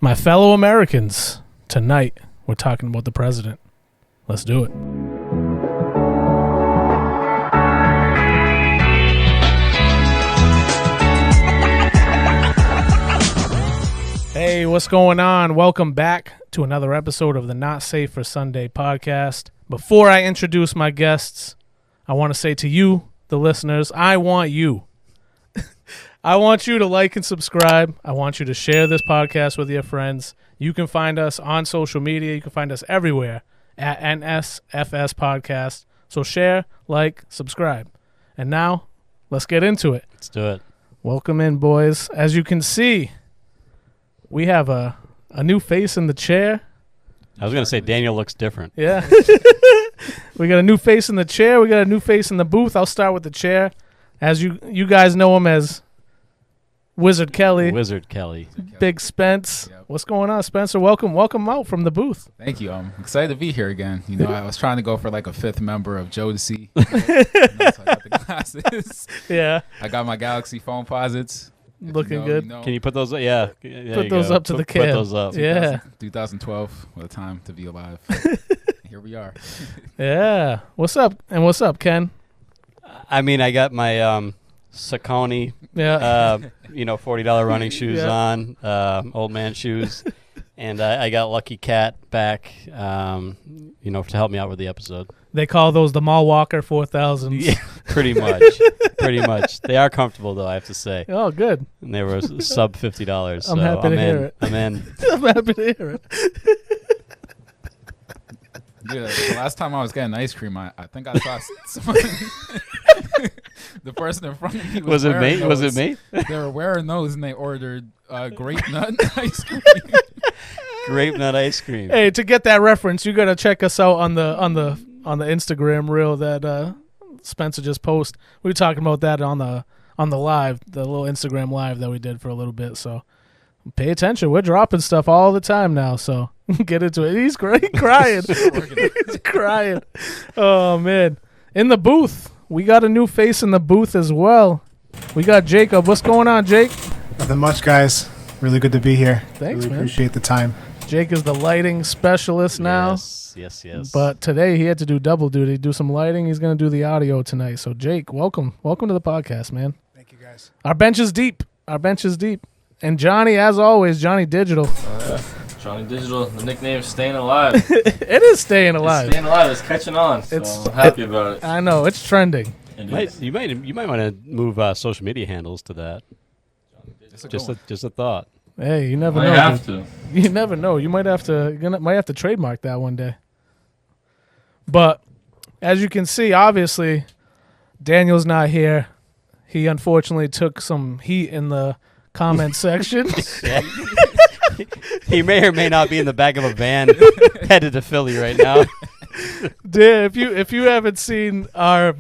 My fellow Americans, tonight we're talking about the president. Let's do it. Hey, what's going on? Welcome back to another episode of the Not Safe for Sunday podcast. Before I introduce my guests, I want to say to you, the listeners, I want you. I want you to like and subscribe. I want you to share this podcast with your friends. You can find us on social media. You can find us everywhere at NSFS Podcast. So share, like, subscribe. And now, let's get into it. Let's do it. Welcome in, boys. As you can see, we have a new face in the chair. I was going to say Daniel looks different. Yeah. We got a new face in the chair. We got a new face in the booth. I'll start with the chair. As you guys know him as Wizard Kelly. Big Spence. Yep. What's going on, Spencer? Welcome out from the booth. Thank you. I'm excited to be here again. You know, I was trying to go for like a fifth member of Jodeci. So I got the glasses. Yeah. I got my Galaxy phone posits. Looking good. You know. Can you put those up? Yeah. Put those up to the cam. Put those up. Yeah. 2012, what a time to be alive. Here we are. Yeah. What's up? And what's up, Ken? I mean, I got my Saucony, $40 running shoes on, old man shoes, and I got Lucky Cat back, to help me out with the episode. They call those the Mall Walker 4000s. Yeah, pretty much. They are comfortable, though, I have to say. Oh, good. And they were sub $50. So I'm happy to hear it. I'm in. I'm happy to hear it. Yeah, the last time I was getting ice cream, I think I saw someone. The person in front of me was it me? Was it me? They were wearing those, and they ordered grape nut ice cream. Grape nut ice cream. Hey, to get that reference, you gotta check us out on the Instagram reel that Spencer just posted. We were talking about that on the live, the little Instagram live that we did for a little bit. So pay attention. We're dropping stuff all the time now. So get into it. He's crying. He's crying. Oh man! In the booth, we got a new face in the booth as well. We got Jacob. What's going on, Jake? Nothing much, guys. Really good to be here. Thanks, really man. Appreciate the time. Jake is the lighting specialist now. Yes. But today he had to do double duty, do some lighting. He's going to do the audio tonight. So, Jake, welcome. Welcome to the podcast, man. Thank you, guys. Our bench is deep. And Johnny, as always, Johnny Digital. Johnny Digital, the nickname Staying Alive. It is staying alive. It's staying alive. It's catching on. So I'm happy about it. I know. It's trending. You might want to move social media handles to that. Just a thought. Hey, you never know. I have to. You never know. You might have to trademark that one day. But as you can see, obviously, Daniel's not here. He unfortunately took some heat in the comment section. He may or may not be in the back of a van headed to Philly right now. Dude, if you haven't seen our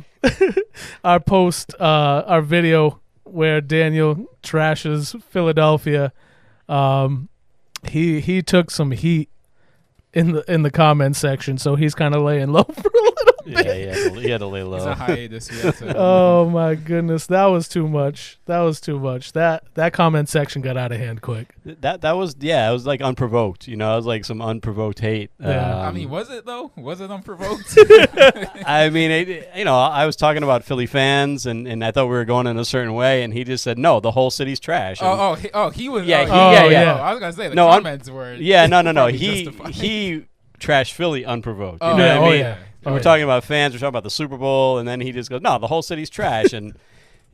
post, our video where Daniel trashes Philadelphia, he took some heat in the comment section, so he's kind of laying low for a little bit. Yeah, he had to lay low. It's a hiatus. Oh my goodness, that was too much. That comment section got out of hand quick. That was it was like unprovoked. It was like some unprovoked hate. Yeah. I mean, was it though? Was it unprovoked? I mean, I was talking about Philly fans, and I thought we were going in a certain way, and he just said, "No, the whole city's trash." He was. Yeah, I was gonna say the comments were. Yeah, no. He trashed Philly unprovoked. You know what I mean? Yeah. We're talking about fans. We're talking about the Super Bowl, and then he just goes, "No, the whole city's trash," and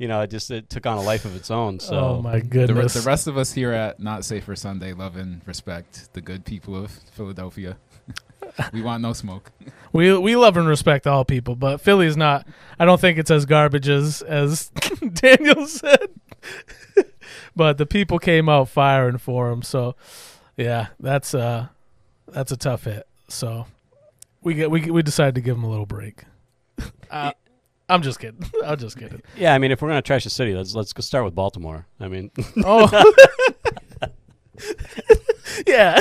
it took on a life of its own. So, oh my goodness, the rest of us here at Not Safe for Sunday love and respect the good people of Philadelphia. We want no smoke. We love and respect all people, but Philly's not. I don't think it's as garbage as Daniel said. But the people came out firing for him. So, yeah, that's a tough hit. So. We decided to give him a little break. I'm just kidding. Yeah, I mean, if we're gonna trash the city, let's go start with Baltimore. I mean, yeah,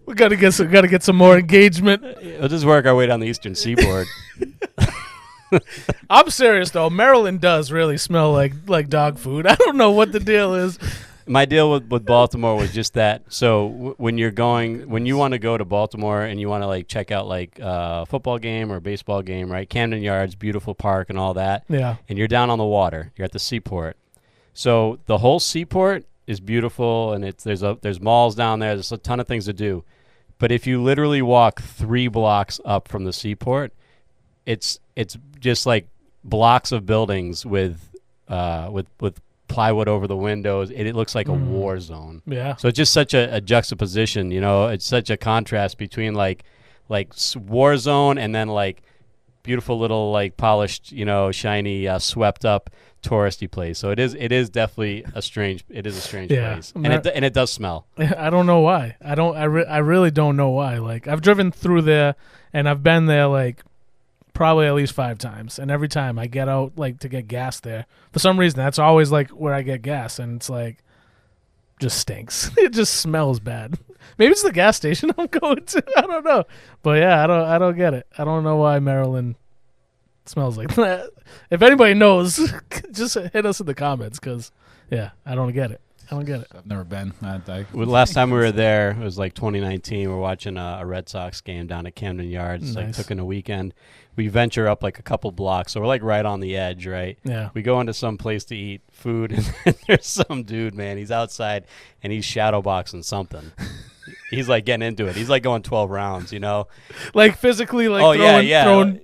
we gotta get some more engagement. We'll just work our way down the Eastern Seaboard. I'm serious though. Maryland does really smell like dog food. I don't know what the deal is. My deal with Baltimore was just that. So when you want to go to Baltimore and you want to like check out like a football game or a baseball game, right? Camden Yards, beautiful park and all that. Yeah. And you're down on the water. You're at the seaport. So the whole seaport is beautiful, and there's malls down there. There's a ton of things to do. But if you literally walk 3 blocks up from the seaport, it's just like blocks of buildings with plywood over the windows. It looks like a war zone. Yeah. So it's just such a juxtaposition, you know. It's such a contrast between like war zone and then like beautiful little like polished, you know, shiny, swept up touristy place. So it is definitely a strange place, and it does smell. I don't know why. I really don't know why. Like I've driven through there, and I've been there like probably at least 5 times, and every time I get out like to get gas there, for some reason that's always like where I get gas, and it's like just stinks. It just smells bad. Maybe it's the gas station I'm going to. I don't know, but yeah, I don't get it. I don't know why Maryland smells like that. If anybody knows, just hit us in the comments, because yeah, I don't get it. I've never been. Last time we were there, it was like 2019. We're watching a Red Sox game down at Camden Yards. Nice. Like took in a weekend. We venture up like a couple blocks, so we're like right on the edge, right? Yeah. We go into some place to eat food, and there's some dude, man. He's outside and he's shadowboxing something. He's like getting into it. He's like going 12 rounds, you know, like physically, like throwing.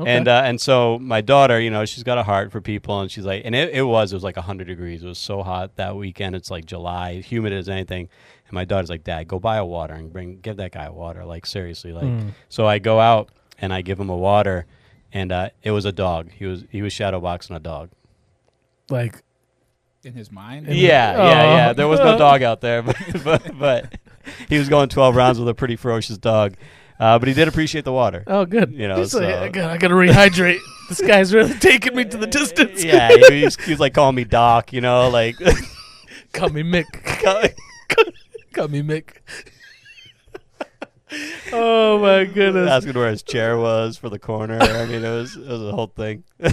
Okay. And so my daughter, you know, she's got a heart for people, and she's like, and it was like 100 degrees. It was so hot that weekend. It's like July, humid as anything. And my daughter's like, Dad, go buy a water and give that guy water. Like seriously, like. So I go out and I give him a water, and it was a dog. He was shadowboxing a dog. Like in his mind. Yeah. There was no dog out there, but he was going 12 rounds with a pretty ferocious dog. But he did appreciate the water. Oh, good. You know, he's like, I gotta rehydrate. This guy's really taking me to the distance. Yeah, he's like calling me Doc, you know, like. Call me Mick. Call me Mick. Oh my goodness! Asking where his chair was for the corner. I mean, it was a whole thing. I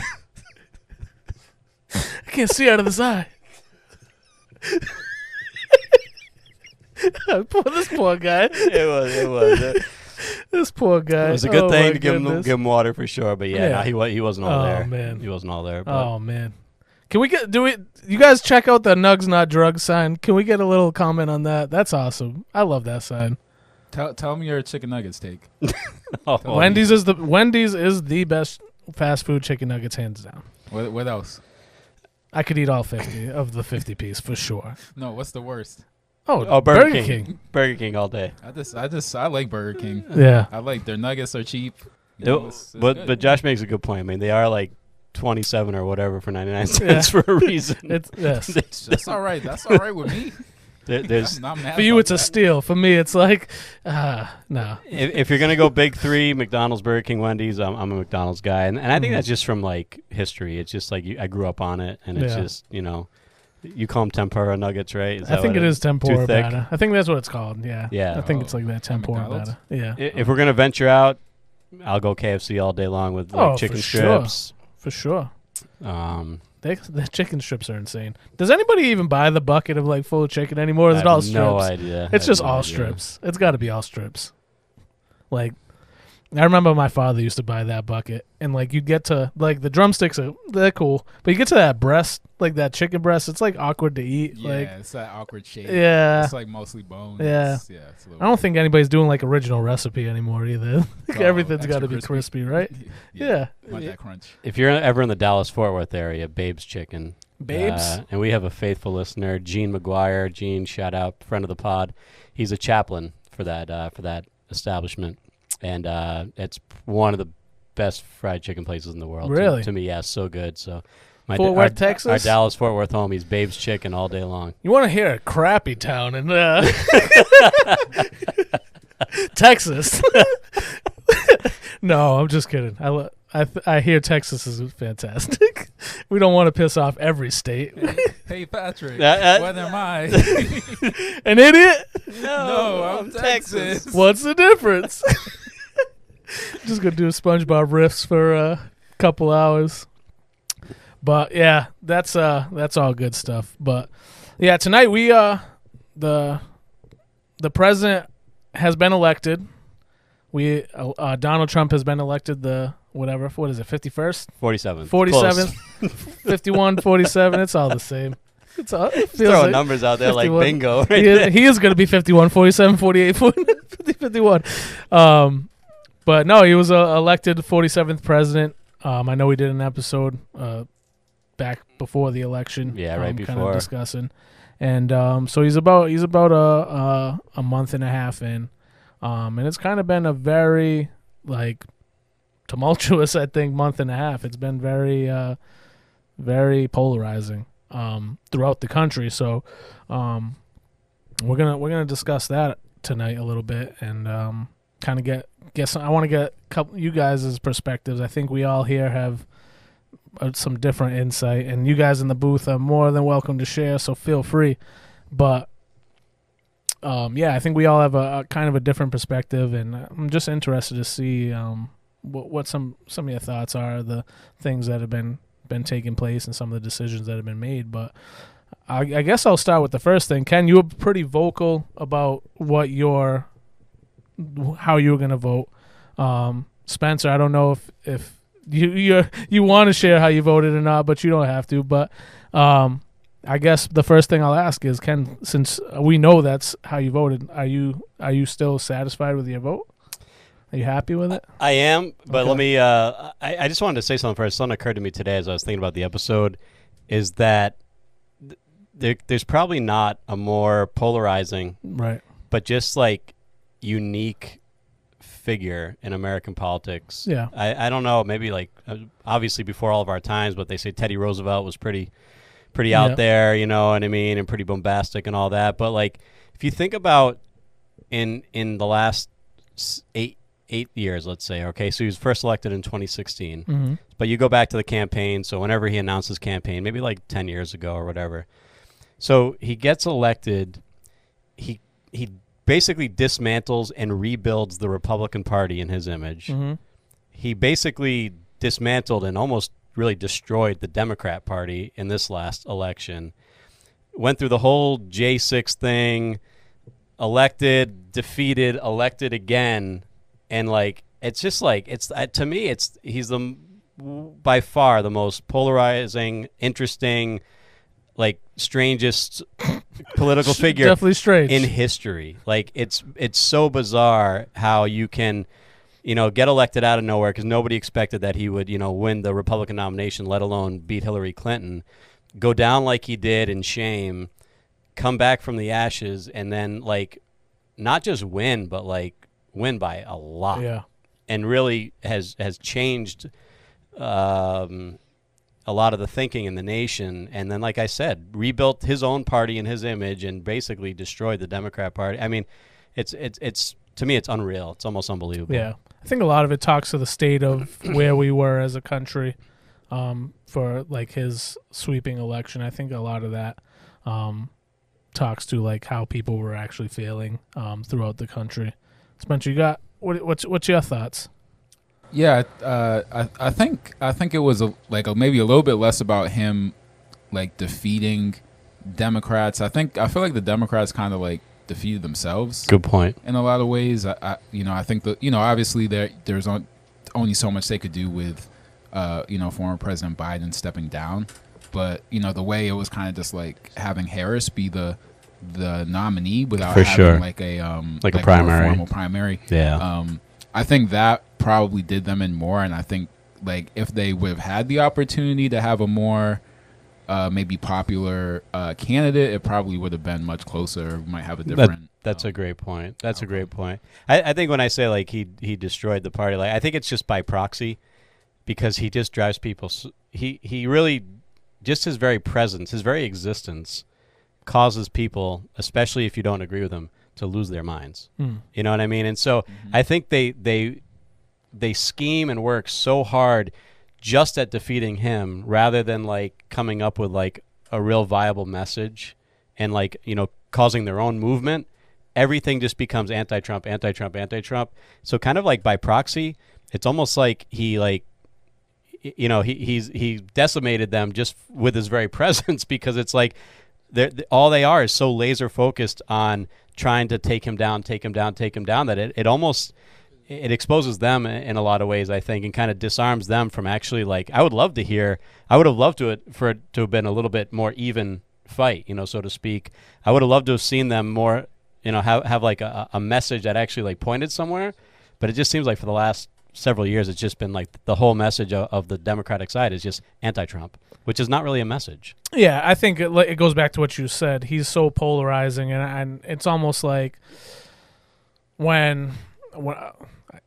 can't see out of this eye. This poor guy. It was. This poor guy. It was a good thing to give him water for sure, but yeah. Nah, he wasn't all there. Oh man, he wasn't all there. But. Oh man, can we you guys check out the Nugs Not Drugs sign? Can we get a little comment on that? That's awesome. I love that sign. Tell me your chicken nuggets take. Wendy's is the best fast food chicken nuggets, hands down. What else? I could eat all 50 of the 50 piece for sure. No, what's the worst? Oh, Burger King. Burger King all day. I like Burger King. Yeah. I like their nuggets are cheap. But Josh makes a good point. I mean, they are like 27 or whatever for 99 cents for a reason. That's all right. That's all right with me. There's for you, it's a steal. For me, it's like, no. If you're gonna go big 3, McDonald's, Burger King, Wendy's, I'm a McDonald's guy, and I think that's just from like history. It's just like I grew up on it, and it's just, you know, you call them tempura nuggets, right? I think it is tempura batter. I think that's what it's called. Yeah. Yeah. I think it's like that tempura batter. Yeah. If we're gonna venture out, I'll go KFC all day long with like chicken strips. For sure. The chicken strips are insane. Does anybody even buy the bucket of like full chicken anymore? Or is it all strips? No idea. It's just all strips. It's got to be all strips. Like, I remember my father used to buy that bucket, and like you get to like the drumsticks they're cool, but you get to that breast, like that chicken breast, it's like awkward to eat. Yeah, like, it's that awkward shape. Yeah, it's like mostly bones. Yeah, it's I don't think anybody's doing like original recipe anymore either. Everything's got to be crispy, right? Yeah. Want that crunch. If you're ever in the Dallas-Fort Worth area, Babe's Chicken. Babes. And we have a faithful listener, Gene McGuire. Gene, shout out, friend of the pod. He's a chaplain for that establishment. And it's one of the best fried chicken places in the world. Really? To me, yeah, so good. So, Fort Worth, Texas? Our Dallas-Fort Worth homies, Babe's Chicken all day long. You want to hear a crappy town in Texas. No, I'm just kidding. I hear Texas is fantastic. We don't want to piss off every state. Hey, Patrick, what am I? An idiot? No, I'm Texas. What's the difference? Just gonna do SpongeBob riffs for a couple hours. But yeah, that's all good stuff. But Yeah, tonight we the president has been elected. We Donald Trump has been elected the whatever. What is it? 51st? 47th. 47th. 51, 47. It's all the same. It's all, it feels throwing like numbers out there 51. like bingo. He is going to be 51, 47, 48, 50, 51. But no, he was elected 47th president. I know we did an episode back before the election. Yeah, right before. Kind of discussing. And so he's about a month and a half in. And it's kind of been a very like tumultuous, I think, month and a half. It's been very very polarizing throughout the country. So we're gonna discuss that tonight a little bit and kind of get I want to get you guys' perspectives. I think we all here have some different insight, and you guys in the booth are more than welcome to share, so feel free. But I think we all have a kind of a different perspective, and I'm just interested to see what some of your thoughts are, the things that have been taking place and some of the decisions that have been made. But I guess I'll start with the first thing. Ken, you were pretty vocal about how you were going to vote. Spencer, I don't know if you want to share how you voted or not, but you don't have to. But I guess the first thing I'll ask is, Ken, since we know that's how you voted, are you still satisfied with your vote? Are you happy with it? I am, but Okay. let me I just wanted to say something first. Something occurred to me today as I was thinking about the episode, is that there's probably not a more polarizing, Right. but just like unique figure in American politics. Yeah. I don't know, maybe like obviously before all of our times, but they say Teddy Roosevelt was pretty out there, you know what I mean, and pretty bombastic and all that. But like if you think about in the last eight years, let's say, okay, so he was first elected in 2016, Mm-hmm. but you go back to the campaign, so whenever he announced his campaign, maybe like 10 years ago or whatever, so he gets elected, he basically dismantles and rebuilds the Republican Party in his image. Mm-hmm. He basically dismantled and almost really destroyed the Democrat Party in this last election. Went through the whole J6 thing, elected, defeated, elected again, and like it's just like to me he's by far the most polarizing, interesting, like strangest political figure Definitely strange in history. Like it's so bizarre how you can, get elected out of nowhere because nobody expected that he would, win the Republican nomination, let alone beat Hillary Clinton, go down like he did in shame, come back from the ashes, and then like not just win, but like win by a lot. Yeah. And really has changed a lot of the thinking in the nation, and then, like I said, rebuilt his own party in his image and basically destroyed the Democrat Party. I mean, it's to me, it's unreal. It's almost unbelievable. Yeah. I think a lot of it talks to the state of where we were as a country for like his sweeping election. I think a lot of that talks to like how people were actually feeling throughout the country. Spencer, you got what's your thoughts? Yeah, I think it was maybe a little bit less about him like defeating Democrats. I feel like the Democrats kind of like defeated themselves. Good point. In a lot of ways, I think that obviously there's only so much they could do with former President Biden stepping down, but the way it was kind of just like having Harris be the nominee without For having sure. like a primary. formal primary. Yeah. I think that probably did them in more, and I think like if they would have had the opportunity to have a more maybe popular candidate, it probably would have been much closer. Might have a different. That's a great point. That's a great point. I think when I say like he destroyed the party, like I think it's just by proxy, because he just drives people. He really just his very presence, his very existence, causes people, especially if you don't agree with him, to lose their minds. You know what I mean? And so I think they scheme and work so hard just at defeating him rather than like coming up with like a real viable message and like, causing their own movement. Everything just becomes anti-Trump, anti-Trump, anti-Trump. So kind of like by proxy, it's almost like he decimated them just with his very presence, because it's like all they are is so laser focused on trying to take him down that it almost it exposes them in a lot of ways, I think, and kind of disarms them from actually, like, I would have loved for it to have been a little bit more even fight, so to speak. I would have loved to have seen them more, have like a message that actually like pointed somewhere. But it just seems like for the last several years, it's just been like the whole message of the Democratic side is just anti-Trump, which is not really a message. Yeah, I think it goes back to what you said. He's so polarizing, and it's almost like when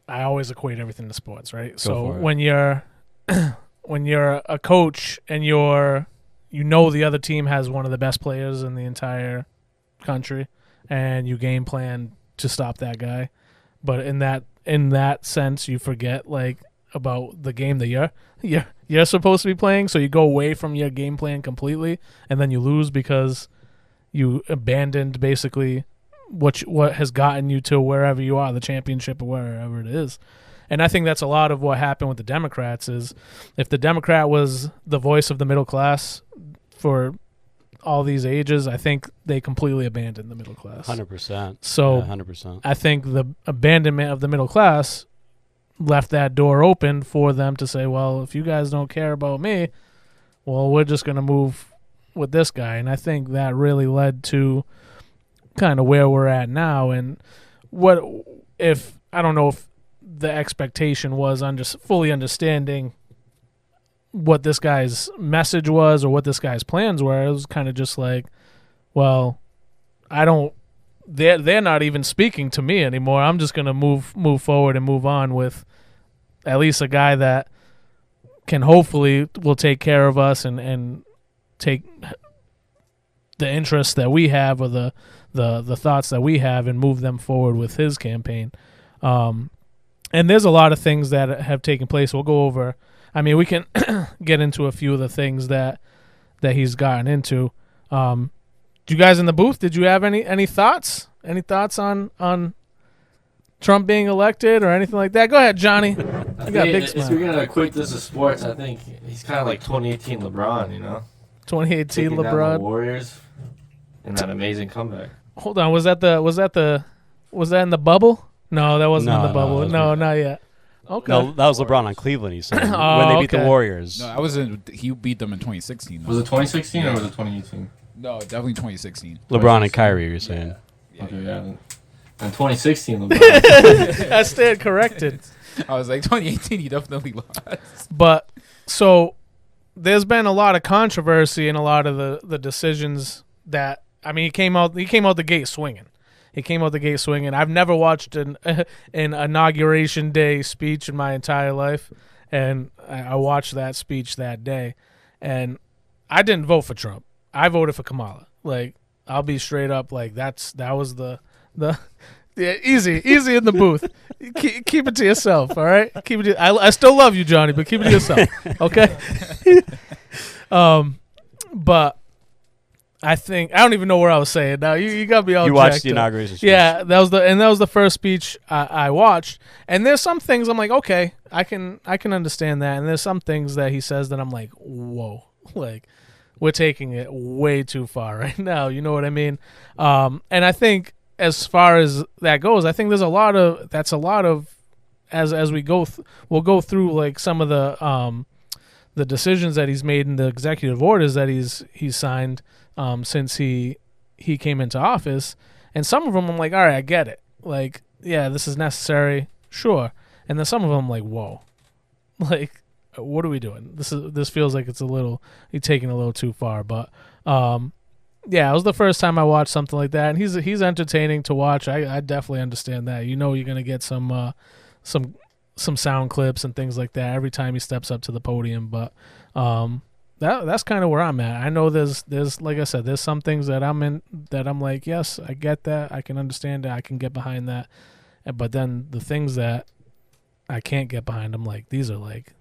I always equate everything to sports, right? So when you're a coach and the other team has one of the best players in the entire country, and you game plan to stop that guy, but in that sense, you forget like about the game that you're supposed to be playing. So you go away from your game plan completely, and then you lose because you abandoned basically what has gotten you to wherever you are, the championship or wherever it is. And I think that's a lot of what happened with the Democrats. Is if the Democrat was the voice of the middle class for all these ages, I think they completely abandoned the middle class. 100%. So 100%. I think the abandonment of the middle class left that door open for them to say, well, if you guys don't care about me, well, we're just going to move with this guy. And I think that really led to kind of where we're at now. And I don't know if the expectation was fully understanding what this guy's message was or what this guy's plans were. It was kind of just like, well, they're not even speaking to me anymore. I'm just going to move forward and move on with at least a guy that can hopefully will take care of us and take the interests that we have or the thoughts that we have and move them forward with his campaign. And there's a lot of things that have taken place. We'll go over. I mean, we can get into a few of the things that he's gotten into. You guys in the booth, did you have any thoughts? Any thoughts on Trump being elected or anything like that? Go ahead, Johnny. I got a big smile. If you're gonna equate this to sports, I think he's kind of like 2018 LeBron. 2018 Taking LeBron. down the Warriors in that amazing comeback. Hold on, was that in the bubble? No, that wasn't in the bubble. No, not yet. Okay. No, that was LeBron on Cleveland, he said, when they beat the Warriors. No, he beat them in 2016. Though. Was it 2016 or was it 2018? No, definitely 2016. LeBron and Kyrie, you're saying. Yeah. Okay, yeah. In 2016, LeBron. I stand corrected. I was like, 2018, he definitely lost. But, so, there's been a lot of controversy in a lot of the decisions that, I mean, he came out the gate swinging. I've never watched an inauguration day speech in my entire life, and I watched that speech that day, and I didn't vote for Trump. I voted for Kamala. Like, I'll be straight up. Like, that was the yeah, easy in the booth. Keep it to yourself, all right? I still love you, Johnny, but keep it to yourself, okay? But I don't even know where I was saying now. You got me all. You watched the inauguration speech. Yeah, that was the first speech I watched. And there's some things I'm like, okay, I can understand that. And there's some things that he says that I'm like, whoa, like we're taking it way too far right now. You know what I mean? And I think as far as that goes, I think there's a lot of as we go, we'll go through like some of the decisions that he's made in the executive orders that he's signed. Since he came into office, and some of them I'm like, all right, I get it. Like, yeah, this is necessary, sure. And then some of them I'm like, whoa, like, what are we doing? This feels like you're taking a little too far. But yeah, it was the first time I watched something like that, and he's entertaining to watch. I definitely understand that. You're gonna get some sound clips and things like that every time he steps up to the podium, but that's kind of where I'm at. I know there's like I said, there's some things that I'm like, yes, I get that, I can understand that, I can get behind that, but then the things that I can't get behind, I'm like, these are like,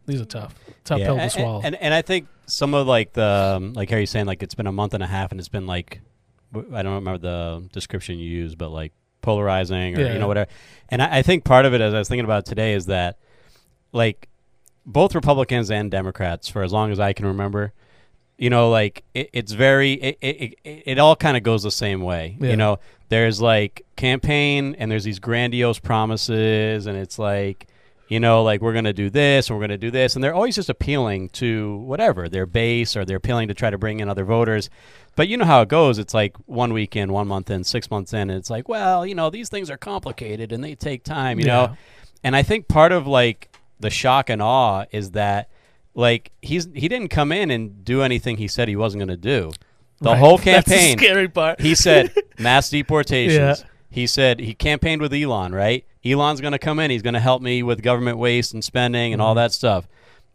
these are tough pill to swallow. And I think some of like the like how you're saying, like it's been a month and a half and it's been like, I don't remember the description you used, but like polarizing or whatever. And I think part of it, as I was thinking about it today, is that like both Republicans and Democrats, for as long as I can remember, like it's very it all kind of goes the same way. Yeah. There's like campaign and there's these grandiose promises, and it's like, like we're going to do this and we're going to do this, and they're always just appealing to whatever, their base, or they're appealing to try to bring in other voters. But you know how it goes. It's like 1 week in, 1 month in, 6 months in, and it's like, well, these things are complicated and they take time, know. And I think part of like the shock and awe is that like he didn't come in and do anything he said he wasn't going to do. The whole campaign. That's the scary part. He said mass deportations. Yeah. He said he campaigned with Elon, right? Elon's going to come in. He's going to help me with government waste and spending and all that stuff.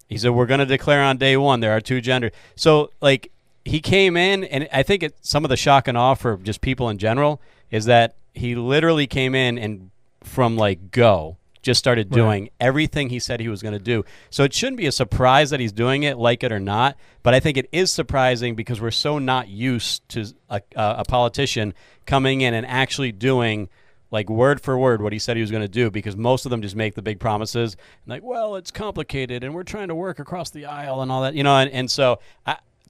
He said we're going to declare on day one there are two genders. So like he came in, and I think some of the shock and awe for just people in general is that he literally came in and from like go just started doing everything he said he was going to do. So it shouldn't be a surprise that he's doing it, like it or not. But I think it is surprising because we're so not used to a politician coming in and actually doing like word for word what he said he was going to do, because most of them just make the big promises and like, well, it's complicated and we're trying to work across the aisle and all that, and so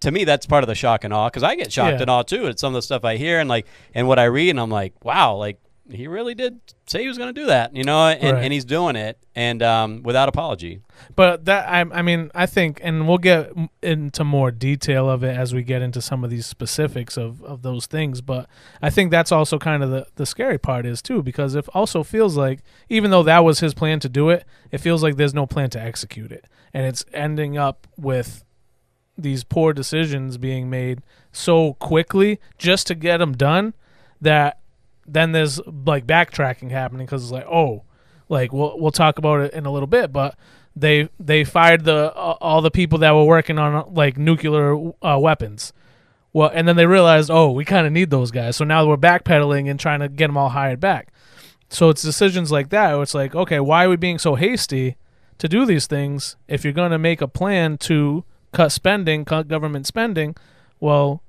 to me, that's part of the shock and awe, because I get shocked and awe too at some of the stuff I hear and what I read, and I'm like, wow, like he really did say he was going to do that, and he's doing it, and without apology. But that I think, and we'll get into more detail of it as we get into some of these specifics of those things. But I think that's also kind of the scary part is too, because it also feels like even though that was his plan to do it, it feels like there's no plan to execute it, and it's ending up with these poor decisions being made so quickly just to get them done that then there's like backtracking happening, because it's like, oh, like we'll talk about it in a little bit, but they fired all the people that were working on like nuclear weapons. Well, and then they realized, oh, we kind of need those guys, so now we're backpedaling and trying to get them all hired back. So it's decisions like that where it's like, okay, why are we being so hasty to do these things if you're going to make a plan to cut government spending? Well,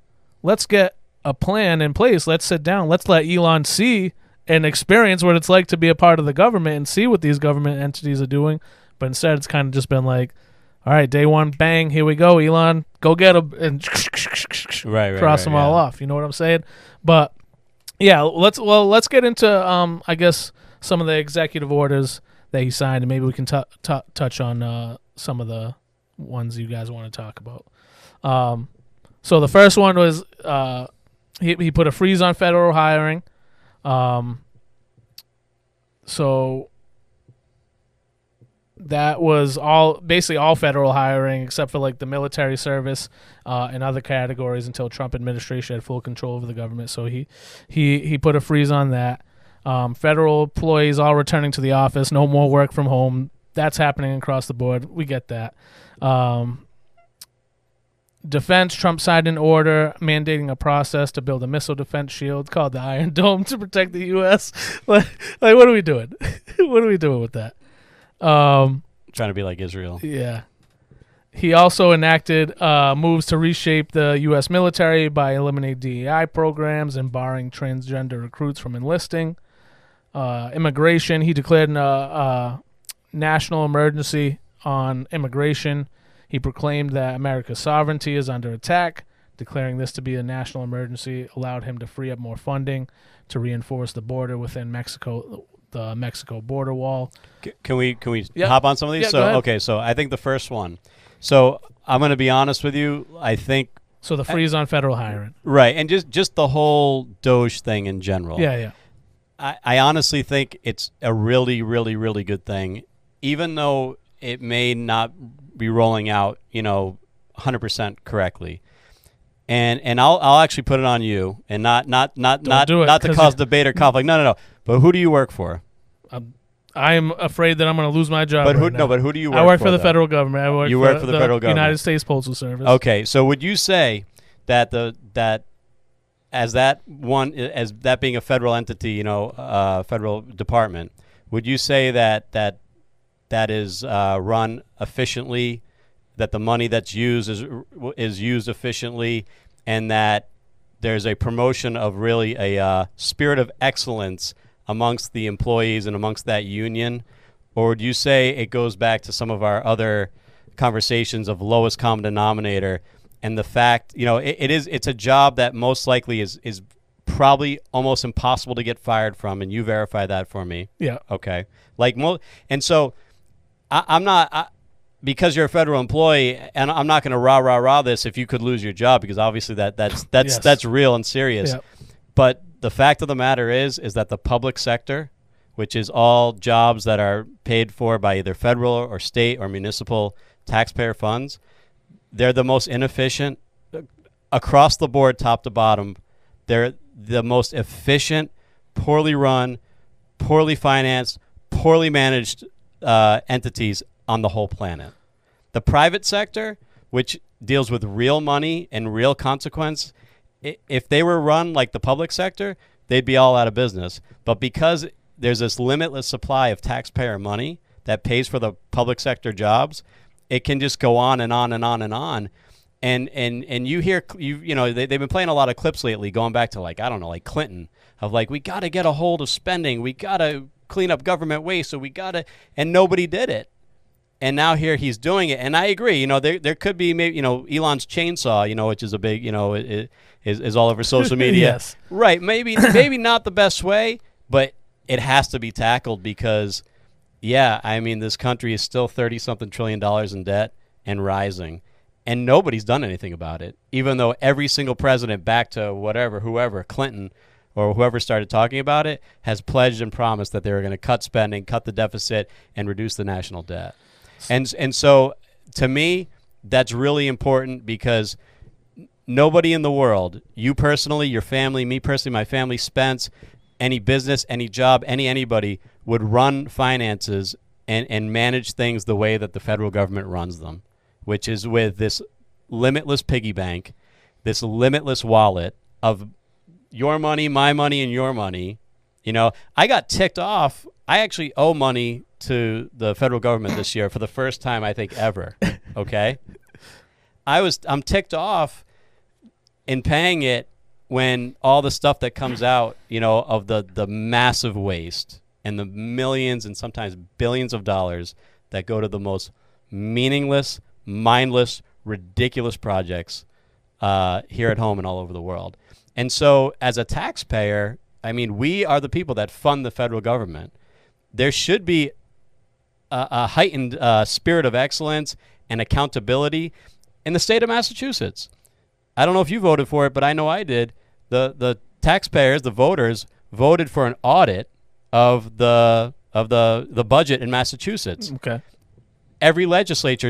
let's get a plan in place. Let's sit down. Let's let Elon see and experience what it's like to be a part of the government and see what these government entities are doing. But instead, it's kind of just been like, all right, day one, bang, here we go, Elon, go get them, and cross them all off. You know what I'm saying? But yeah, let's get into I guess some of the executive orders that he signed, and maybe we can touch on some of the ones you guys want to talk about. So the first one was he put a freeze on federal hiring. So that was basically all federal hiring except for like the military service and other categories until Trump administration had full control over the government. So he put a freeze on that. Federal employees all returning to the office, no more work from home. That's happening across the board. We get that. Defense, Trump signed an order mandating a process to build a missile defense shield called the Iron Dome to protect the U.S. Like what are we doing? What are we doing with that? Trying to be like Israel. Yeah. He also enacted moves to reshape the U.S. military by eliminating DEI programs and barring transgender recruits from enlisting. Immigration, he declared a national emergency on immigration. He proclaimed that America's sovereignty is under attack. Declaring this to be a national emergency allowed him to free up more funding to reinforce the border within Mexico, the Mexico border wall. Can we hop on some of these? Yeah, so I think the first one. So I'm going to be honest with you. I think so. The freeze on federal hiring, right, and just the whole Doge thing in general. Yeah. I honestly think it's a really, really, really good thing, even though it may not be rolling out, 100% correctly. And I'll actually put it on you, and not to cause debate or conflict. No. But who do you work for? I'm afraid that I'm going to lose my job. But who do you work for? I work for the federal government. I work for the federal government, United States Postal Service. Okay, so would you say that as that being a federal entity, federal department, would you say that is run efficiently, that the money that's used is used efficiently, and that there's a promotion of really a spirit of excellence amongst the employees and amongst that union? Or would you say it goes back to some of our other conversations of lowest common denominator, And the fact, it's a job that most likely is probably almost impossible to get fired from, and you verify that for me. Yeah. Okay. And so I'm not because you're a federal employee, and I'm not going to rah this if you could lose your job, because obviously that's real and serious. Yeah. But the fact of the matter is that the public sector, which is all jobs that are paid for by either federal or state or municipal taxpayer funds, they're the most inefficient across the board, top to bottom. They're the most efficient, poorly run, poorly financed, poorly managed entities on the whole planet. The private sector, which deals with real money and real consequence, if they were run like the public sector, they'd be all out of business. But because there's this limitless supply of taxpayer money that pays for the public sector jobs, it can just go on and on and on and on. And you hear, they've been playing a lot of clips lately going back to like Clinton, of like, we got to get a hold of spending. We got to clean up government waste. So we got to, and nobody did it. And now here he's doing it. And I agree, there could be maybe, Elon's chainsaw, which is a big, is all over social media. Yes. Right. Maybe not the best way, but it has to be tackled because, this country is still $30-something trillion in debt and rising. And nobody's done anything about it, even though every single president back to whoever, Clinton or whoever started talking about it, has pledged and promised that they were going to cut spending, cut the deficit, and reduce the national debt. And so, to me, that's really important because nobody in the world, you personally, your family, me personally, my family, Spence, any business, any job, anybody would run finances and manage things the way that the federal government runs them, which is with this limitless piggy bank, this limitless wallet of your money, my money, and your money. I got ticked off. I actually owe money to the federal government this year for the first time, I think, ever. Okay? I'm ticked off in paying it when all the stuff that comes out, of the massive waste and the millions and sometimes billions of dollars that go to the most meaningless, mindless, ridiculous projects here at home and all over the world. And so as a taxpayer, we are the people that fund the federal government. There should be a heightened spirit of excellence and accountability in the state of Massachusetts. I don't know if you voted for it, but I know I did. The taxpayers, the voters, voted for an audit of the budget in Massachusetts. Okay. Every legislator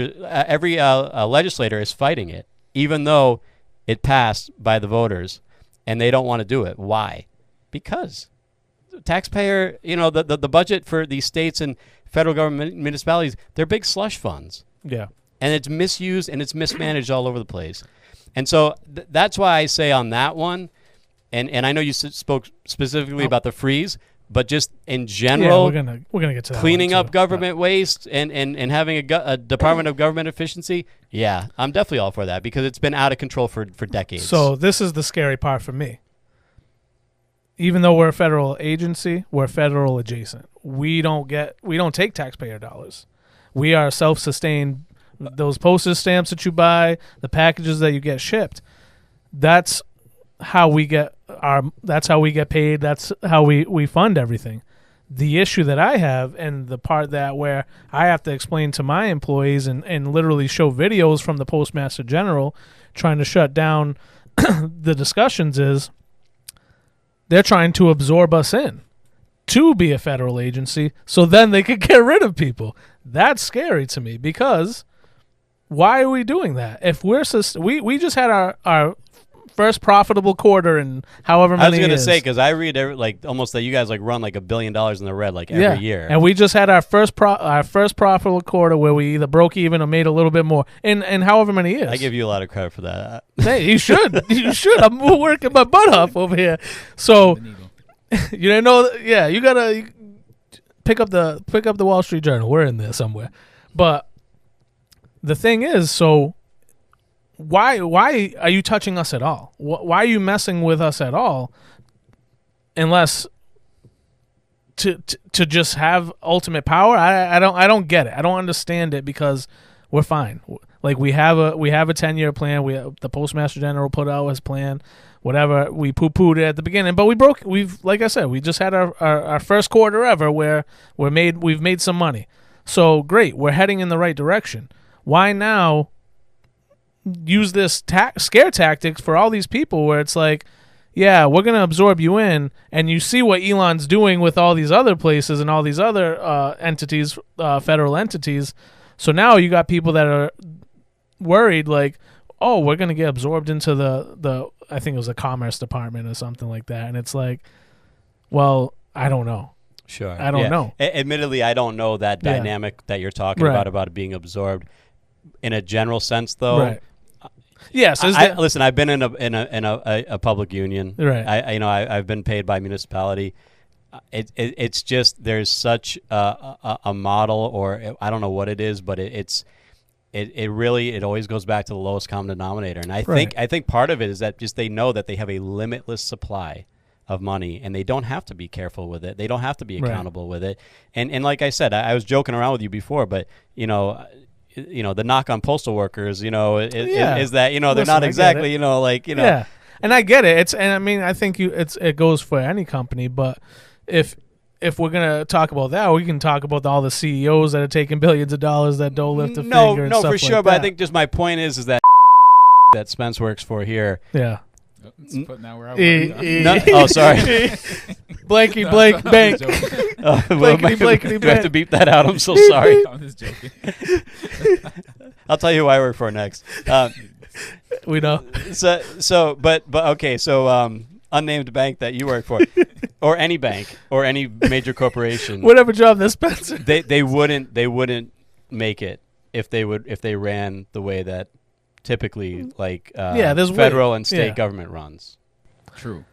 is fighting it, even though it passed by the voters, and they don't want to do it. Why? Because taxpayer, the budget for these states and federal government municipalities, they're big slush funds. Yeah. And it's misused and it's mismanaged all over the place. And so that's why I say on that one, and I know you spoke specifically about the freeze, but just in general, we're gonna get to that cleaning up government waste and having a Department of Government Efficiency. Yeah, I'm definitely all for that because it's been out of control for decades. So this is the scary part for me. Even though we're a federal agency, we're federal adjacent. We don't take taxpayer dollars. We are self-sustained. Those postage stamps that you buy, the packages that you get shipped, that's how we get paid. That's how we fund everything. The issue that I have, and the part that where I have to explain to my employees and literally show videos from the Postmaster General trying to shut down the discussions, is they're trying to absorb us in to be a federal agency so then they could get rid of people. That's scary to me because why are we doing that? If we just had our first profitable quarter in however many years. I was going to say, because I read almost that you guys run $1 billion in the red every year. And we just had our first profitable quarter where we either broke even or made a little bit more in however many years. I give you a lot of credit for that. Hey, you should. You should. I'm working my butt off over here. So you didn't know. Yeah, you gotta pick up the Wall Street Journal. We're in there somewhere. But the thing is, so why are you touching us at all? Why are you messing with us at all? Unless to just have ultimate power, I don't get it. I don't understand it because we're fine. Like we have a 10-year plan. The Postmaster General put out his plan. Whatever, we poo-pooed it at the beginning, but like I said, we just had our first quarter ever where we've made some money. So great, we're heading in the right direction. Why now use this scare tactics for all these people where it's like, yeah, we're going to absorb you in, and you see what Elon's doing with all these other places and all these other entities, federal entities. So now you got people that are worried like, oh, we're going to get absorbed into the I think it was the Commerce Department or something like that. And it's like, well, I don't know. Sure. I don't know. Admittedly, I don't know that dynamic that you're talking about it being absorbed in a general sense, though. Right. Yes. Listen, I've been in a public union. Right. I've been paid by municipality. It's just there's such a model, or I don't know what it is, but it really always goes back to the lowest common denominator. And I think part of it is that just they know that they have a limitless supply of money, and they don't have to be careful with it. They don't have to be accountable with it. And like I said, I was joking around with you before, but the knock on postal workers, is that they're not exactly Yeah, and I get it. I think it goes for any company, but if we're gonna talk about that, we can talk about all the CEOs that are taking billions of dollars that don't lift a finger. No, for sure. Like but that. I think just my point is that that Spence works for here. Yeah. Now we're Oh, sorry. Blanky blank bank. Blankety blankety do I have to beep that out? I'm so sorry. I'm just joking. I'll tell you who I work for next. We know. So unnamed bank that you work for, or any bank, or any major corporation, whatever job this Spencer. They wouldn't make it if they ran the way that typically federal and state government runs. True.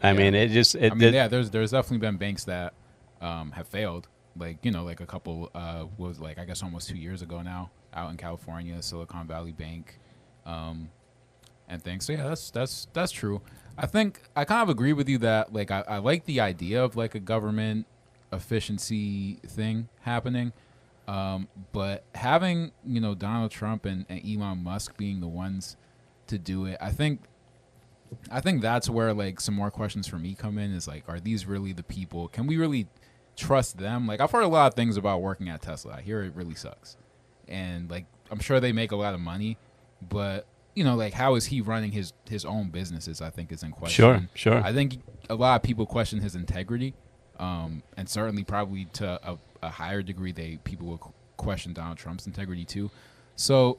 I mean, there's definitely been banks that have failed. Like a couple was I guess almost 2 years ago now, out in California, Silicon Valley Bank, and things. So yeah, that's true. I think I kind of agree with you that I like the idea of a government efficiency thing happening. But having, Donald Trump and Elon Musk being the ones to do it, I think that's where some more questions for me come in is are these really the people? Can we really trust them? I've heard a lot of things about working at Tesla. I hear it really sucks. And I'm sure they make a lot of money, but how is he running his own businesses, I think is in question. Sure. I think a lot of people question his integrity. And certainly probably to a higher degree, people will question Donald Trump's integrity too. So,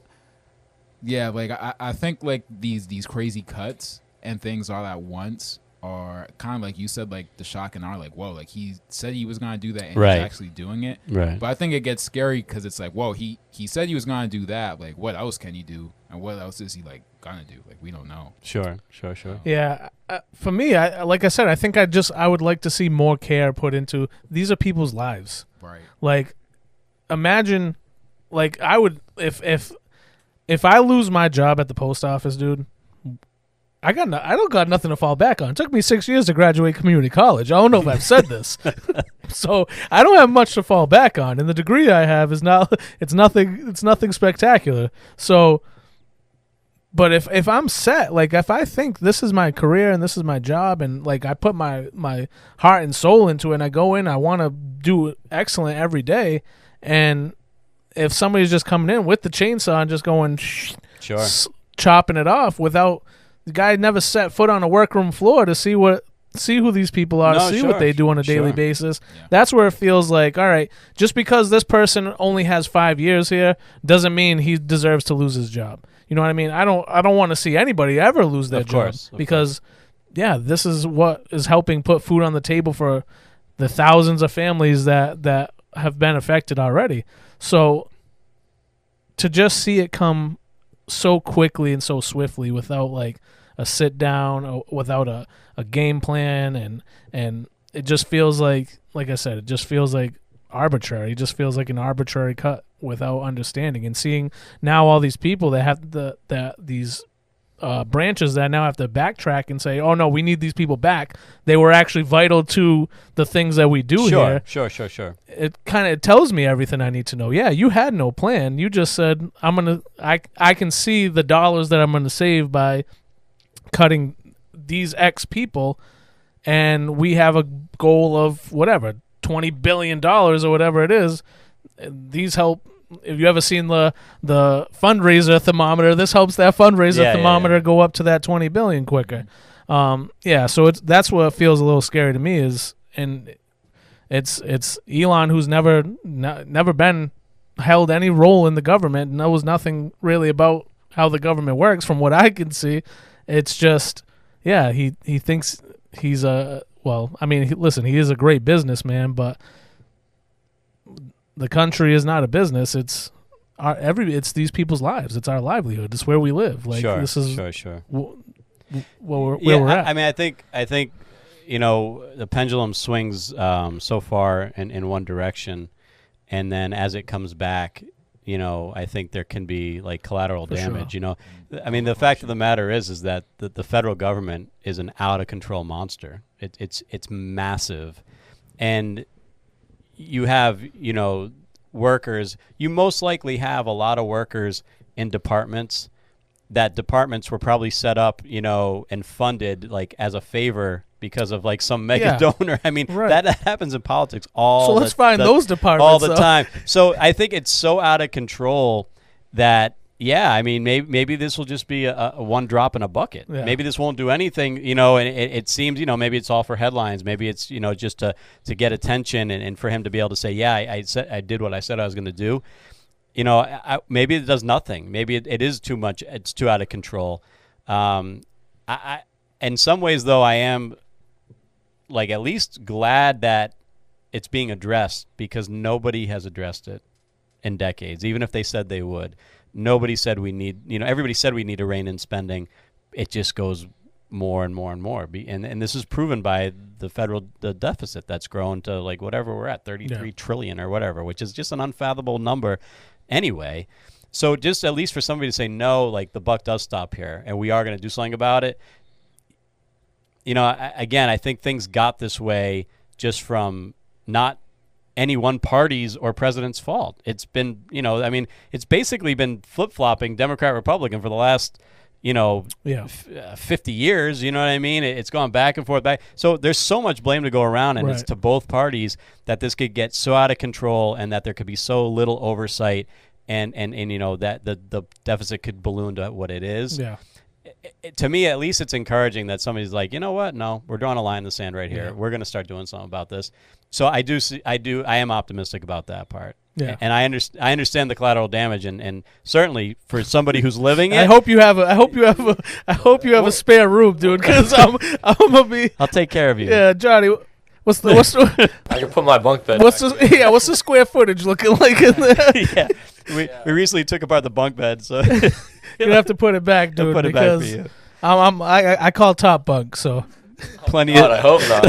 yeah, I think these crazy cuts and things all at once are kind of like you said, the shock and awe, whoa, he said he was gonna do that and he's actually doing it. Right. But I think it gets scary because it's whoa, he said he was gonna do that. What else can he do? And what else is he gonna do? We don't know. Sure. Yeah, for me, like I said, I think I would like to see more care put into these are people's lives. Right. Imagine, I would if I lose my job at the post office, dude. I don't got nothing to fall back on. It took me 6 years to graduate community college. I don't know if I've said this. So I don't have much to fall back on. And the degree I have is it's nothing spectacular. So, but if I'm set, if I think this is my career and this is my job and I put my heart and soul into it and I go in, I want to do excellent every day. And if somebody's just coming in with the chainsaw and just going, chopping it off without, the guy never set foot on a workroom floor to see who these people are, what they do on a daily basis. Yeah. That's where it feels all right, just because this person only has 5 years here doesn't mean he deserves to lose his job. You know what I mean? I don't want to see anybody ever lose their job because this is what is helping put food on the table for the thousands of families that have been affected already. So to just see it come so quickly and so swiftly without a sit down or without a game plan and it just feels like I said, it just feels arbitrary. It just feels like an arbitrary cut without understanding and seeing now all these people that have these branches that now have to backtrack and say, oh, no, we need these people back. They were actually vital to the things that we do here. Sure. It kind of tells me everything I need to know. Yeah, you had no plan. You just said, I can see the dollars that I'm going to save by cutting these X people, and we have a goal of whatever, $20 billion or whatever it is. These help. If you ever seen the fundraiser thermometer, this helps that fundraiser thermometer go up to that 20 billion quicker. So that's what feels a little scary to me it's Elon, who's never been held any role in the government, knows nothing really about how the government works from what I can see. It's just he thinks he's listen, he is a great businessman, but the country is not a business. It's it's these people's lives. It's our livelihood. It's where we live. Like this is sure. Where we're at. I mean, I think the pendulum swings so far in one direction, and then as it comes back, I think there can be like collateral damage. Sure. I mean, the fact of the matter is that the federal government is an out of control monster. It's massive, and you have, workers. You most likely have a lot of workers in departments. That departments were probably set up, and funded like as a favor because of like some mega donor. I mean, that happens in politics all. So let's find those departments all the time. So I think it's so out of control that. Yeah, I mean, maybe this will just be a one drop in a bucket. Yeah. Maybe this won't do anything, and it seems, maybe it's all for headlines. Maybe it's, just to get attention and for him to be able to say, yeah, I did what I said I was going to do. Maybe it does nothing. Maybe it is too much. It's too out of control. In some ways, though, I am like at least glad that it's being addressed because nobody has addressed it in decades, even if they said they would. Nobody said we need, everybody said we need to rein in spending. It just goes more and more and more. And this is proven by the deficit that's grown to like whatever we're at, 33 trillion or whatever, which is just an unfathomable number anyway. So just at least for somebody to say, no, like the buck does stop here and we are going to do something about it. I think things got this way just from not any one party's or president's fault. It's been, it's basically been flip-flopping Democrat Republican for the last, 50 years, you know what I mean? It's gone back and forth back. So there's so much blame to go around, and it's to both parties that this could get so out of control and that there could be so little oversight and that the deficit could balloon to what it is. Yeah. To me, at least it's encouraging that somebody's like, you know what? No, we're drawing a line in the sand right here. Yeah. We're going to start doing something about this. So I am optimistic about that part. Yeah. And I understand the collateral damage, and certainly for somebody who's living it. I hope you have a spare room, dude, because I'm gonna be. I'll take care of you. Yeah, Johnny. What's the I can put my bunk bed. What's the square footage looking like in there? Yeah. We recently took apart the bunk bed, so you have to put it back, dude. I'll put it back for you. I call top bunk, so plenty of. I hope not.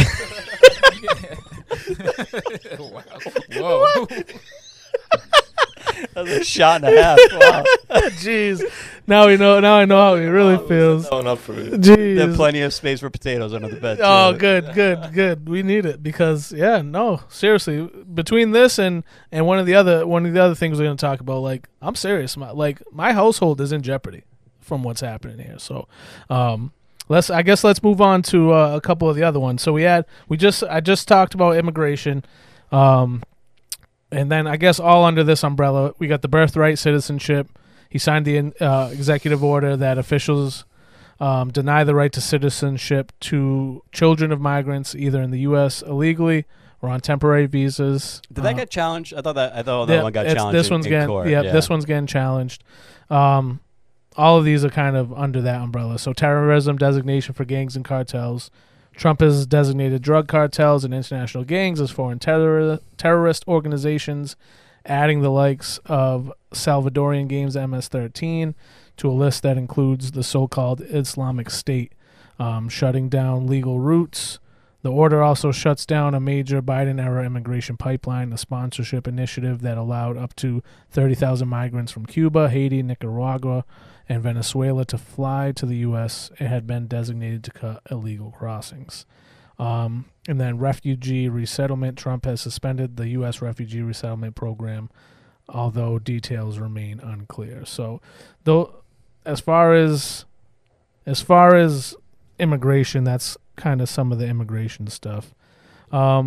Whoa. That was a shot and a half. Wow. Jeez. Now I know how he really feels. Jeez. There's plenty of space for potatoes under the bed. Oh, good. We need it because seriously, between this and one of the other things we're going to talk about, like I'm serious. My household is in jeopardy from what's happening here. So, let's move on to a couple of the other ones. So I just talked about immigration. And then I guess all under this umbrella, we got the birthright citizenship. He signed the executive order that officials deny the right to citizenship to children of migrants, either in the U.S. illegally or on temporary visas. Did that get challenged? I thought that one got challenged. This one's in court. This one's getting challenged. All of these are kind of under that umbrella. So terrorism designation for gangs and cartels. Trump has designated drug cartels and international gangs as foreign terrorist organizations, adding the likes of Salvadorian gangs MS-13 to a list that includes the so-called Islamic State, shutting down legal routes The order also shuts down a major Biden-era immigration pipeline, a sponsorship initiative that allowed up to 30,000 migrants from Cuba, Haiti, Nicaragua, and Venezuela to fly to the U.S. It had been designated to cut illegal crossings. And then refugee resettlement. Trump has suspended the U.S. refugee resettlement program, although details remain unclear. So, though, as far as immigration, that's kind of some of the immigration stuff. I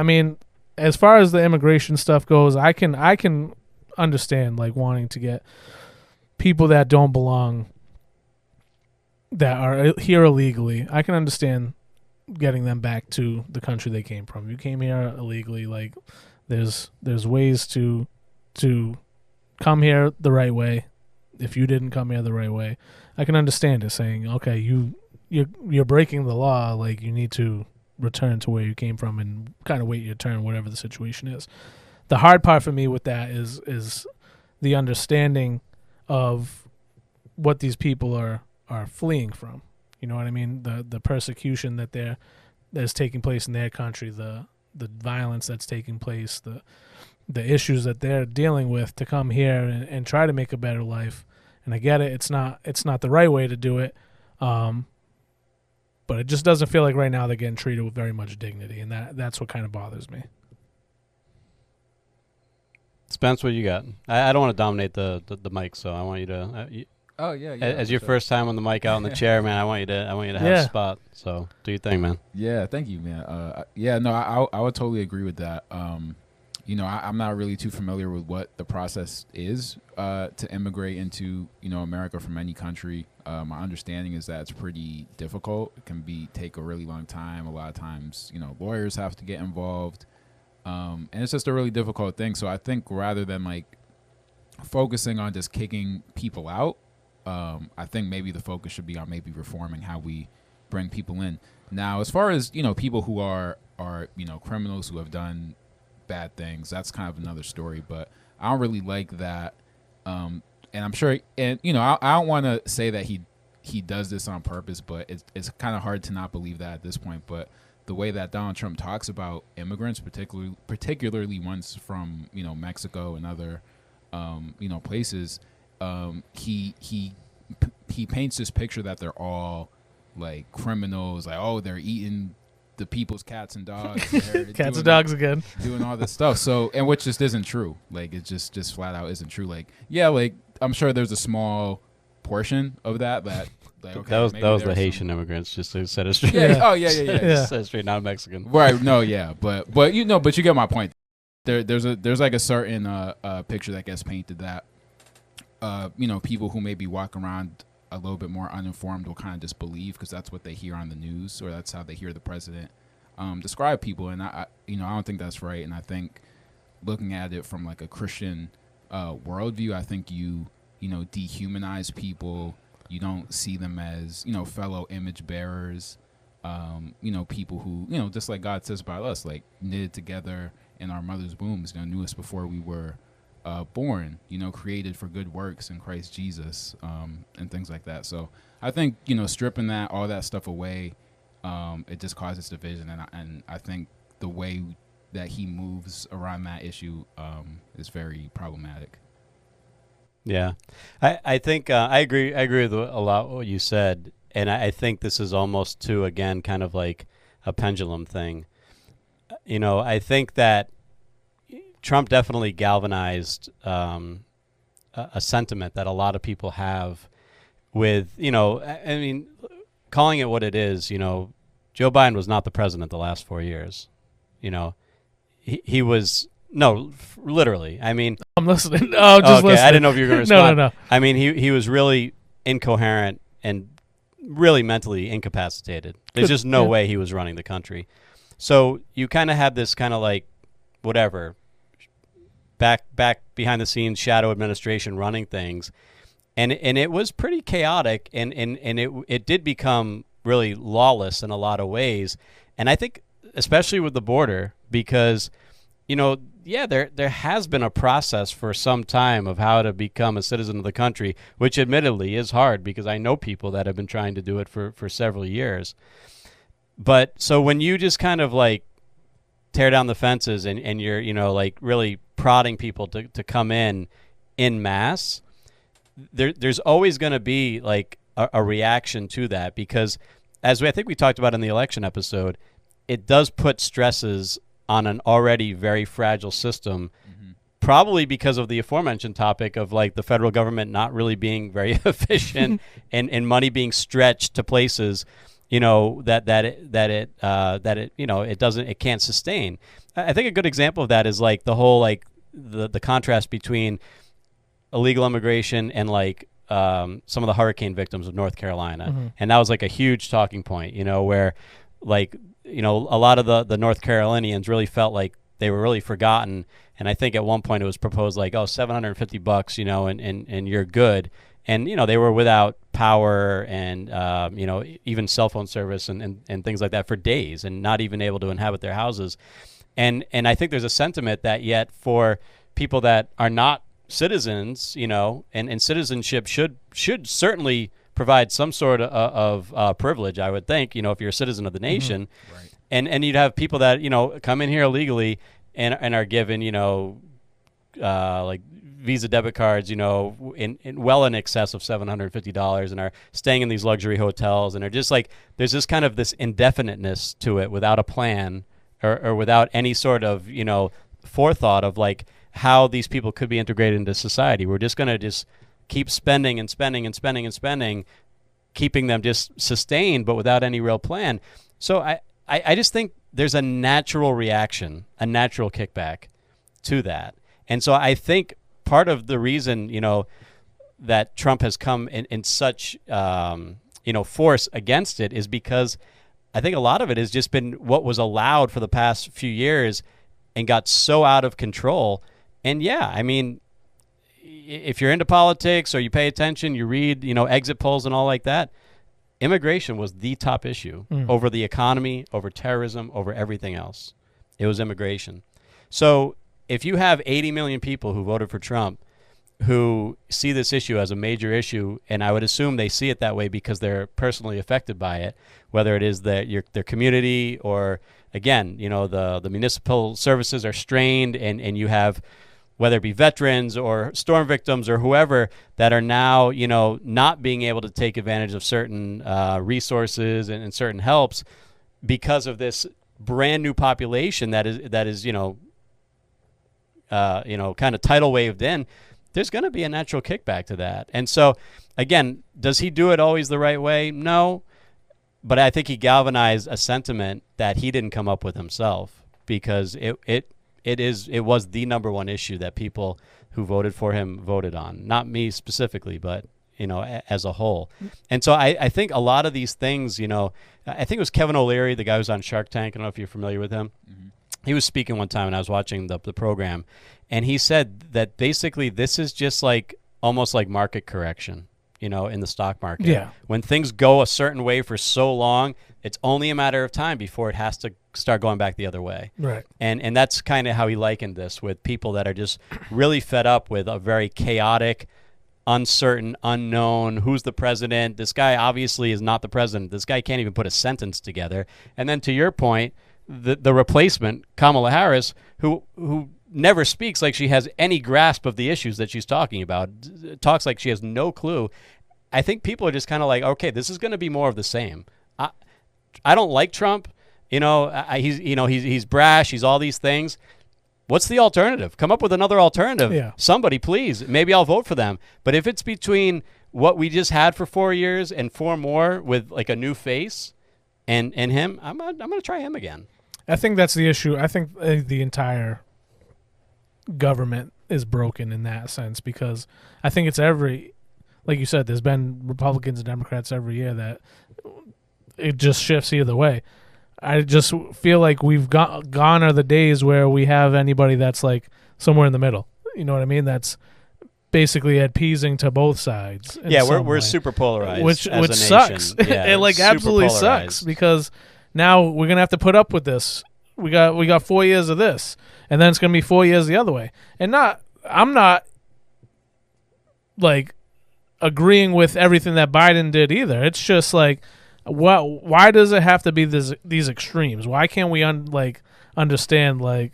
mean, as far as the immigration stuff goes, I can understand like wanting to get people that don't belong, that are here illegally. I can understand getting them back to the country they came from. You came here illegally, like there's ways to come here the right way. If you didn't come here the right way, I can understand it, saying, okay, you're breaking the law, like you need to return to where you came from and kind of wait your turn, whatever the situation is. The hard part for me with that is the understanding of what these people are fleeing from. You know what I mean? The persecution that's taking place in their country, the violence that's taking place, the issues that they're dealing with to come here and try to make a better life. And I get it, it's not the right way to do it. But it just doesn't feel like right now they're getting treated with very much dignity, and that's what kind of bothers me. Spence, what you got? I don't want to dominate the mic, so I want you to. As your first time on the mic out in the chair, man, I want you to have a spot. So do your thing, man. Yeah, thank you, man. I would totally agree with that. I'm not really too familiar with what the process is to immigrate into America from any country. My understanding is that it's pretty difficult. It can take a really long time. A lot of times, lawyers have to get involved, and it's just a really difficult thing. So I think rather than like focusing on just kicking people out, I think maybe the focus should be on maybe reforming how we bring people in. Now, as far as people who are criminals who have done bad things, that's kind of another story. But I don't really like that. And I'm sure, and I don't want to say that he does this on purpose, but it's kind of hard to not believe that at this point. But the way that Donald Trump talks about immigrants, particularly ones from Mexico and other places, he paints this picture that they're all like criminals, like they're eating the people's cats and dogs, cats and dogs again, doing all this stuff. So, and which just isn't true. Like it just flat out isn't true. Like like I'm sure there's a small portion of that like okay, that was the Haitian immigrants, just to set it straight. Yeah. Oh yeah. Set it straight, not Mexican. Right. No. Yeah. But you get my point. There's like a certain picture that gets painted that people who may be walking around a little bit more uninformed will kind of just believe because that's what they hear on the news, or that's how they hear the president describe people. And I don't think that's right. And I think looking at it from like a Christian worldview, I think you dehumanize people. You don't see them as fellow image bearers. People who just like God says about us, like knitted together in our mother's wombs, knew us before we were born, created for good works in Christ Jesus, and things like that. So I think, stripping all that stuff away, it just causes division. And I think the way that he moves around that issue is very problematic. Yeah, I think I agree with a lot what you said. And I think this is almost too, again, kind of like a pendulum thing. I think that Trump definitely galvanized a sentiment that a lot of people have with, I mean, calling it what it is, Joe Biden was not the president the last 4 years. He was, no, literally. I mean, I'm listening. Oh, just listening. I didn't know if you were going to respond. No. I mean, he was really incoherent and really mentally incapacitated. There's just no way he was running the country. So you kind of had this kind of like, whatever, back behind the scenes shadow administration running things, and it was pretty chaotic, and it did become really lawless in a lot of ways. And I think especially with the border, because there has been a process for some time of how to become a citizen of the country, which admittedly is hard because I know people that have been trying to do it for several years. But so when you just kind of like tear down the fences and you're, like really prodding people to come in mass, there's always going to be like a reaction to that, because as I think we talked about in the election episode, it does put stresses on an already very fragile system, probably because of the aforementioned topic of like the federal government not really being very efficient and money being stretched to places, it can't sustain. I think a good example of that is like the whole like the contrast between illegal immigration and like some of the hurricane victims of North Carolina. And that was like a huge talking point, where like, a lot of the North Carolinians really felt like they were really forgotten. And I think at one point it was proposed like, $750, and you're good. And, they were without power and, even cell phone service and things like that for days and not even able to inhabit their houses. And I think there's a sentiment that yet for people that are not citizens, and citizenship should certainly provide some sort of privilege, I would think, if you're a citizen of the nation. Right. And you'd have people that, come in here illegally and are given, like Visa debit cards, in well in excess of $750 and are staying in these luxury hotels and are just like, there's this kind of this indefiniteness to it without a plan or without any sort of, forethought of like how these people could be integrated into society. We're just going to just keep spending and spending and spending and spending, keeping them just sustained, but without any real plan. So I just think there's a natural reaction, a natural kickback to that. And so I think part of the reason, that Trump has come in such, force against it is because I think a lot of it has just been what was allowed for the past few years and got so out of control. And yeah, I mean, if you're into politics or you pay attention, you read, exit polls and all like that, immigration was the top issue over the economy, over terrorism, over everything else. It was immigration. So if you have 80 million people who voted for Trump who see this issue as a major issue, and I would assume they see it that way because they're personally affected by it, whether it is their community or, again, the municipal services are strained and you have, whether it be veterans or storm victims or whoever that are now, not being able to take advantage of certain resources and certain helps because of this brand new population that is kind of tidal waved in. There's going to be a natural kickback to that. And so, again, does he do it always the right way? No. But I think he galvanized a sentiment that he didn't come up with himself, because it was the number one issue that people who voted for him voted on. Not me specifically, but, as a whole. And so I think a lot of these things, I think it was Kevin O'Leary, the guy who's on Shark Tank. I don't know if you're familiar with him. Mm-hmm. He was speaking one time and I was watching the program, and he said that basically this is just like almost like market correction, in the stock market. Yeah. When things go a certain way for so long, it's only a matter of time before it has to start going back the other way. Right. And that's kind of how he likened this, with people that are just really fed up with a very chaotic, uncertain, unknown, who's the president? This guy obviously is not the president. This guy can't even put a sentence together. And then to your point, the replacement, Kamala Harris, who never speaks like she has any grasp of the issues that she's talking about, talks like she has no clue. I think people are just kind of like, okay, this is going to be more of the same. I don't like Trump. He's brash. He's all these things. What's the alternative? Come up with another alternative. Yeah. Somebody, please. Maybe I'll vote for them. But if it's between what we just had for 4 years and 4 more with like a new face and him, I'm gonna try him again. I think that's the issue. I think the entire government is broken in that sense, because I think it's like you said, there's been Republicans and Democrats every year that it just shifts either way. I just feel like we've gone are the days where we have anybody that's like somewhere in the middle. You know what I mean? That's basically appeasing to both sides. Yeah, we're super polarized, which as a sucks. nation. Yeah, it like absolutely polarized. sucks, because now we're gonna have to put up with this. We got 4 years of this, and then it's gonna be 4 years the other way. And I'm not like agreeing with everything that Biden did either. It's just like Why does it have to be these extremes? Why can't we understand like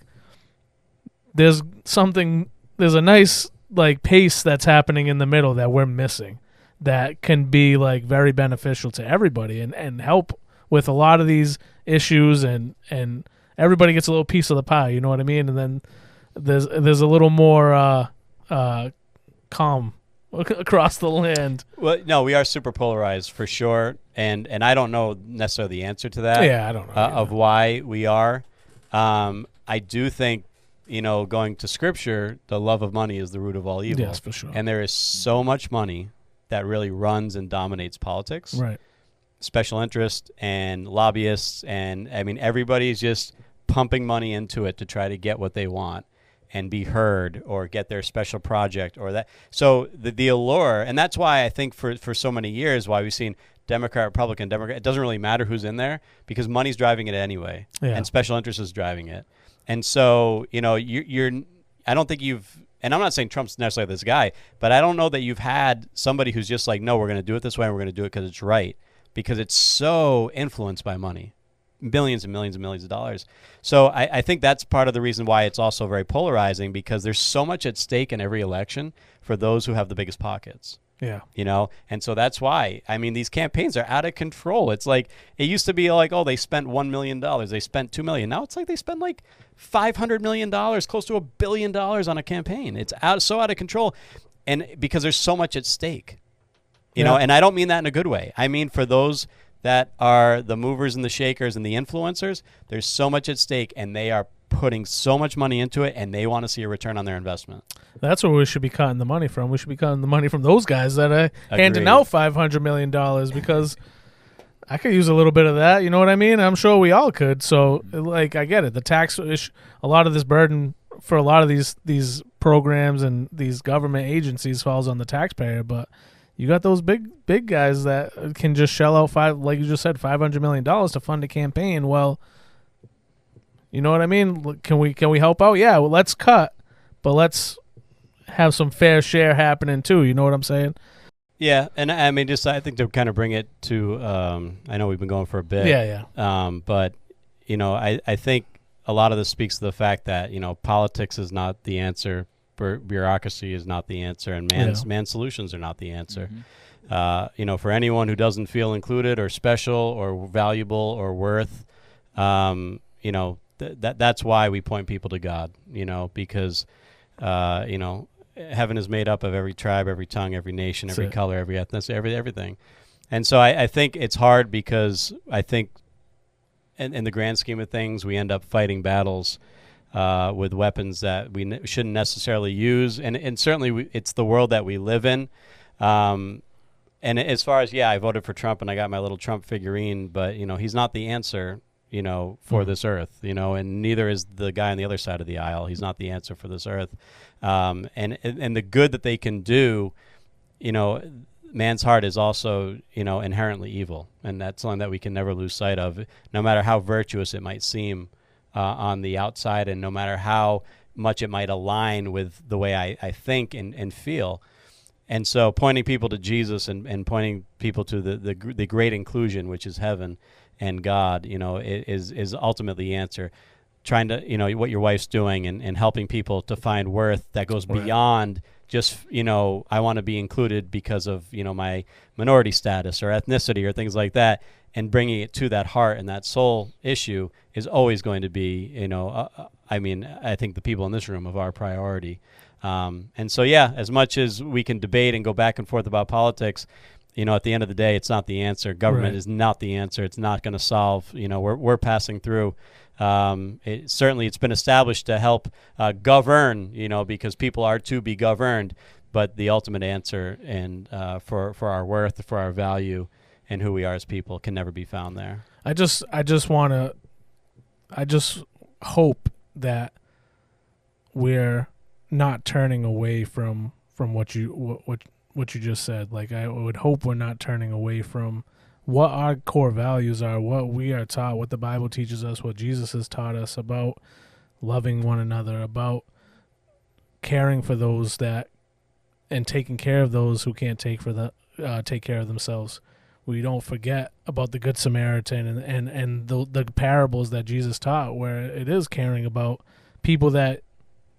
there's a nice like pace that's happening in the middle that we're missing that can be like very beneficial to everybody and help with a lot of these issues and everybody gets a little piece of the pie, you know what I mean? And then there's a little more calm across the land. Well, no, we are super polarized for sure, and I don't know necessarily the answer to that. Yeah, I don't know of why we are. I do think, going to Scripture, the love of money is the root of all evil. Yes, for sure. And there is so much money that really runs and dominates politics. Right. Special interest and lobbyists, and I mean everybody's just pumping money into it to try to get what they want and be heard or get their special project or that. So the allure, and that's why I think for so many years why we've seen Democrat, Republican, it doesn't really matter who's in there because money's driving it anyway, and special interest is driving it. And so, you're I don't think you've, and I'm not saying Trump's necessarily this guy, but I don't know that you've had somebody who's just like, no, we're going to do it this way and we're going to do it because it's right, because it's so influenced by money. Billions and millions and millions of dollars. So I think that's part of the reason why it's also very polarizing, because there's so much at stake in every election for those who have the biggest pockets. Yeah. And so that's why, I mean, these campaigns are out of control. It's like, it used to be like, oh, they spent $1 million. They spent $2 million. Now it's like they spend like $500 million, close to $1 billion on a campaign. It's so out of control. And because there's so much at stake, you know, and I don't mean that in a good way. I mean, for those that are the movers and the shakers and the influencers, there's so much at stake, and they are putting so much money into it, and they want to see a return on their investment. That's where we should be cutting the money from. We should be cutting the money from those guys that are handing out $500 million, because I could use a little bit of that. You know what I mean? I'm sure we all could. So, like, I get it. The tax issue, a lot of this burden for a lot of these programs and these government agencies falls on the taxpayer, but you got those big guys that can just shell out like you just said, $500 million to fund a campaign. Well, you know what I mean? Can we help out? Yeah, well, let's cut, but let's have some fair share happening too. You know what I'm saying? Yeah, and I mean, I think to kind of bring it to, I know we've been going for a bit. Yeah. But I think a lot of this speaks to the fact that politics is not the answer. Bureaucracy is not the answer, and man's solutions are not the answer. Mm-hmm. For anyone who doesn't feel included or special or valuable or worth, that's why we point people to God. Because heaven is made up of every tribe, every tongue, every nation, every color, every ethnicity, everything. And so I think it's hard, because I think in the grand scheme of things, we end up fighting battles with weapons that we shouldn't necessarily use. And certainly it's the world that we live in. And as far as, I voted for Trump and I got my little Trump figurine, but, he's not the answer, for this earth, and neither is the guy on the other side of the aisle. He's not the answer for this earth. And the good that they can do, man's heart is also, inherently evil. And that's something that we can never lose sight of, no matter how virtuous it might seem on the outside, and no matter how much it might align with the way I think and feel. And so pointing people to Jesus and pointing people to the great inclusion, which is heaven and God, is ultimately the answer. Trying to, what your wife's doing and helping people to find worth that goes beyond just, I want to be included because of, my minority status or ethnicity or things like that, and bringing it to that heart and that soul issue is always going to be, I think the people in this room of our priority. And so, as much as we can debate and go back and forth about politics, at the end of the day, it's not the answer. Government is not the answer. It's not going to solve, we're passing through. It's been established to help govern, because people are to be governed, but the ultimate answer and for our worth, for our value, and who we are as people can never be found there. I just hope that we're not turning away from what you just said. Like, I would hope we're not turning away from what our core values are, what we are taught, what the Bible teaches us, what Jesus has taught us about loving one another, about caring for those and taking care of those who can't take care of themselves. we don't forget about the Good Samaritan and the parables that Jesus taught, where it is caring about people that,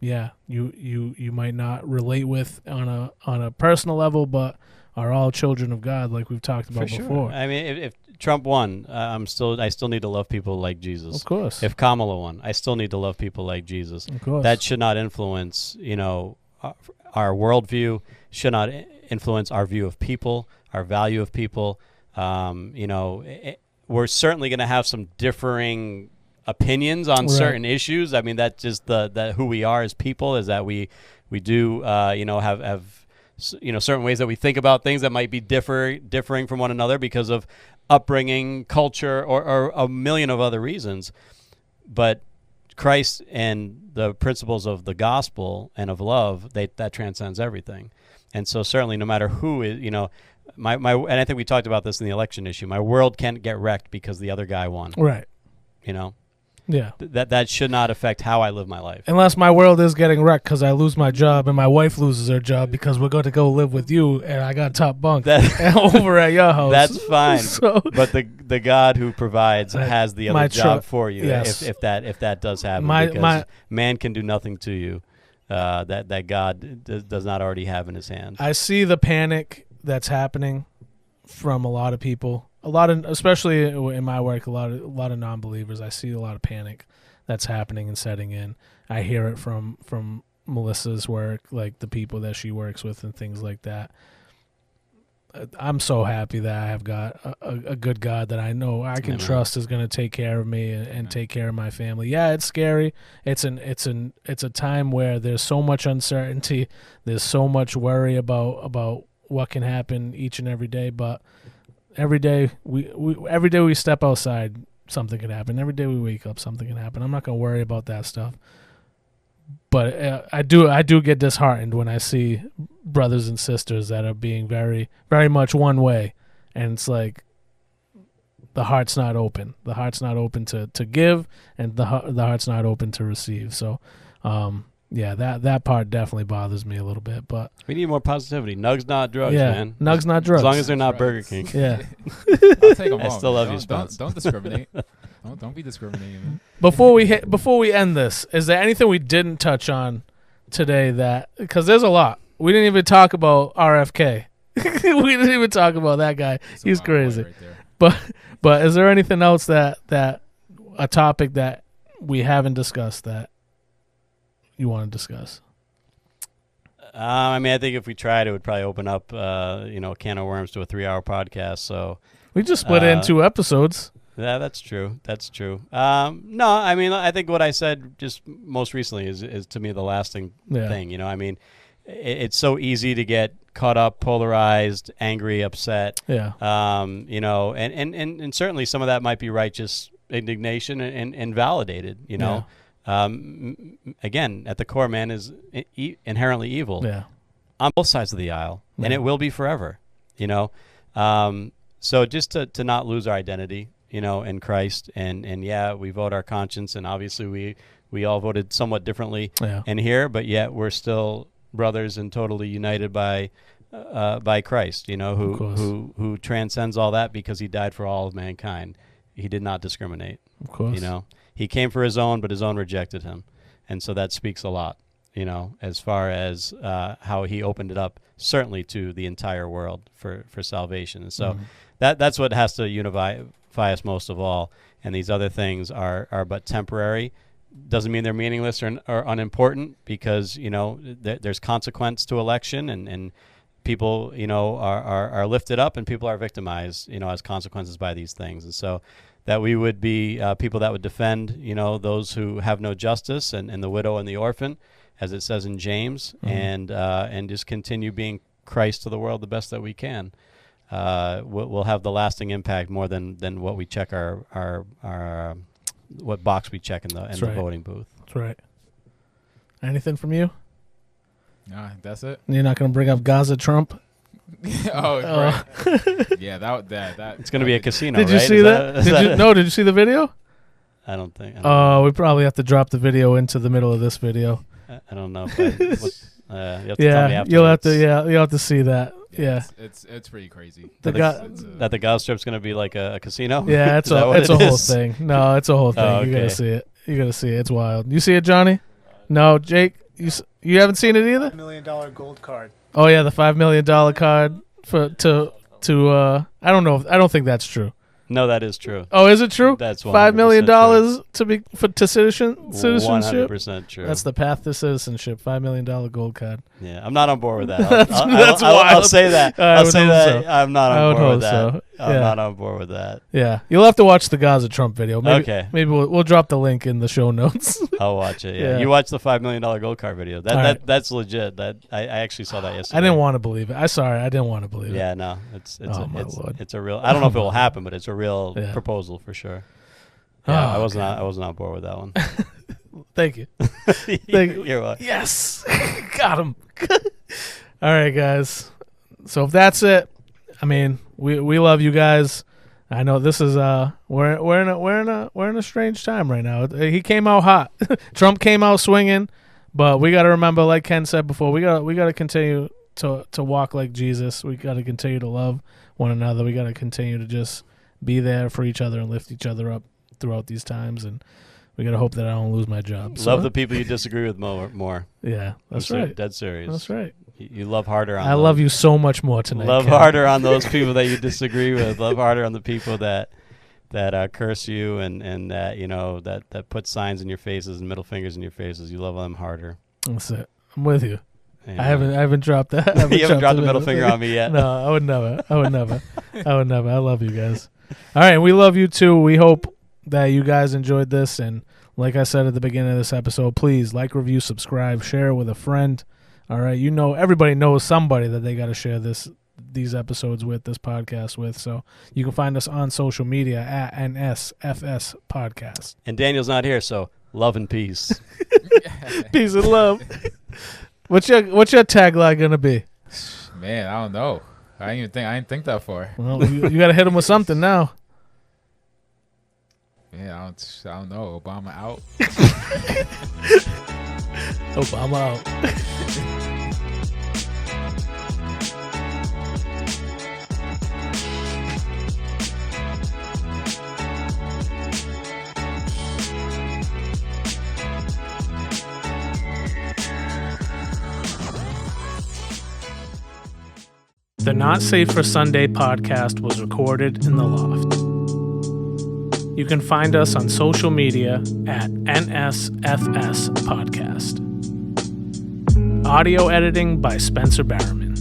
you might not relate with on a personal level, but are all children of God, like we've talked about before. I mean, if Trump won, I still need to love people like Jesus. Of course. If Kamala won, I still need to love people like Jesus. Of course. That should not influence, our worldview. Should not influence our view of people, our value of people. We're certainly going to have some differing opinions on certain issues. I mean, that's just that who we are as people, is that we do have certain ways that we think about things that might be differing from one another because of upbringing, culture, or a million of other reasons. But Christ and the principles of the gospel and of love, that transcends everything. And so certainly, no matter who is, my and I think we talked about this in the election issue. My world can't get wrecked because the other guy won. Right. Yeah. That should not affect how I live my life. Unless my world is getting wrecked because I lose my job and my wife loses her job because we're going to go live with you and I got top bunk over at your house. That's fine. But the God who provides has the other job for you. Yes. If that does happen, because man can do nothing to you that God does not already have in his hand. I see the panic that's happening from a lot of people. Especially in my work, a lot of non-believers. I see a lot of panic that's happening and setting in. I hear it from Melissa's work, like the people that she works with and things like that. I'm so happy that I have got a good God that I know I can trust is going to take care of me and take care of my family. Yeah, it's scary. It's a time where there's so much uncertainty. There's so much worry about what can happen each and every day, but every day we step outside, something can happen. Every day we wake up, something can happen. I'm not going to worry about that stuff. But I do get disheartened when I see brothers and sisters that are being very, very much one way, and it's like the heart's not open. The heart's not open to give, and the heart's not open to receive. So, that part definitely bothers me a little bit. But we need more positivity. Nugs, not drugs, man. Nugs, not drugs. As long as they're not Burger King. Yeah. I'll take them I still love you, Spence. Don't discriminate. Don't be discriminating, man. Before we end this, is there anything we didn't touch on today because there's a lot. We didn't even talk about RFK. We didn't even talk about that guy. He's crazy. Right, but is there anything else that a topic that we haven't discussed that you want to discuss? I think if we tried, it would probably open up a can of worms to a 3-hour podcast. So we just split it in 2 episodes. Yeah, that's true. No, I think what I said just most recently is to me the lasting thing. It's so easy to get caught up, polarized, angry, upset. Yeah. And certainly some of that might be righteous indignation and validated. Yeah. Again, at the core, man is inherently evil. Yeah. On both sides of the aisle, and it will be forever. So just to not lose our identity, in Christ, and we vote our conscience, and obviously we all voted somewhat differently in here, but yet we're still brothers and totally united by Christ, who transcends all that because he died for all of mankind. He did not discriminate. Of course. He came for his own, but his own rejected him. And so that speaks a lot, as far as how he opened it up, certainly to the entire world for salvation. And so that's what has to unify us most of all. And these other things are but temporary. Doesn't mean they're meaningless or unimportant, because, there's consequence to election, and people, are lifted up, and people are victimized, as consequences by these things. And so that we would be people that would defend, those who have no justice, and the widow and the orphan, as it says in James, and just continue being Christ to the world the best that we can. We'll have the lasting impact more than what we check our what box we check in the voting booth. That's right. Anything from you? No, that's it. You're not going to bring up Gaza Trump? Right. Yeah, that it's going to be a casino. Did you see that? Did you see the video? I don't think. We probably have to drop the video into the middle of this video. I don't know. You have to tell me afterwards. You'll have to see that. Yeah. It's pretty crazy. That the Gaza Strip's gonna be like a casino. Yeah, it's a whole thing. No, it's a whole thing. Oh, You gotta okay. see it. You gotta see it. It's wild. You see it, Johnny? No, Jake. You haven't seen it either. $5 million gold card. Oh yeah, the $5 million card to I don't know. I don't think that's true. No, that is true. Oh, is it true? That's $5 million true. to citizenship. 100% true. That's the path to citizenship. $5 million gold card. Yeah, I'm not on board with that. That's I'll wild. say that. I I'll would say hope that. so. I'm not I on would board hope with that. so. I'm Yeah. not on board with that. Yeah, you'll have to watch the Gaza Trump video. Maybe, Okay. Maybe we'll drop the link in the show notes. I'll watch it. Yeah. Yeah. You watched the $5 million gold card video. All right. That's legit. That I actually saw that yesterday. I didn't want to believe it. I didn't want to believe it. Yeah, no. It's Oh, my Lord. it's a real. I don't know if it will happen, but it's a real Yeah. proposal for sure. Yeah, Oh, I wasn't on board with that one. Thank you. Thank you. You're welcome. Yes, got him. All right, guys. So if that's it, I mean, we love you guys. I know this is we're in a strange time right now. He came out hot. Trump came out swinging, but we got to remember, like Ken said before, we got to continue to walk like Jesus. We got to continue to love one another. We got to continue to just be there for each other and lift each other up throughout these times. And we got to hope that I don't lose my job. Love the people you disagree with more. Yeah, that's I'm right. Dead serious. That's right. You love harder on I those. love you so much more tonight. Love Ken. harder on those people that you disagree with. Love harder on the people that curse you and that that put signs in your faces and middle fingers in your faces. You love them harder. That's it. I'm with you. And, I haven't dropped that. you haven't dropped the middle finger on me yet. No, I would never. I would never. I love you guys. All right, we love you too. We hope that you guys enjoyed this, and like I said at the beginning of this episode, please like, review, subscribe, share it with a friend. All right, everybody knows somebody that they got to share these episodes with, this podcast with. So you can find us on social media at NSFS Podcast. And Daniel's not here, so love and peace. Peace and love. What's your tagline gonna be? Man, I don't know. I didn't think that far. Well, you got to hit him with something now. Yeah, I don't know. Obama out. Obama out. The Not Safe for Sunday podcast was recorded in the loft. You can find us on social media at NSFS Podcast. Audio editing by Spencer Barrowman.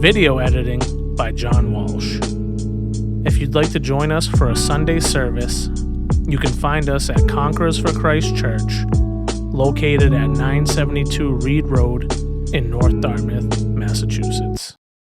Video editing by John Walsh. If you'd like to join us for a Sunday service, you can find us at Conquerors for Christ Church, located at 972 Reed Road in North Dartmouth, Massachusetts.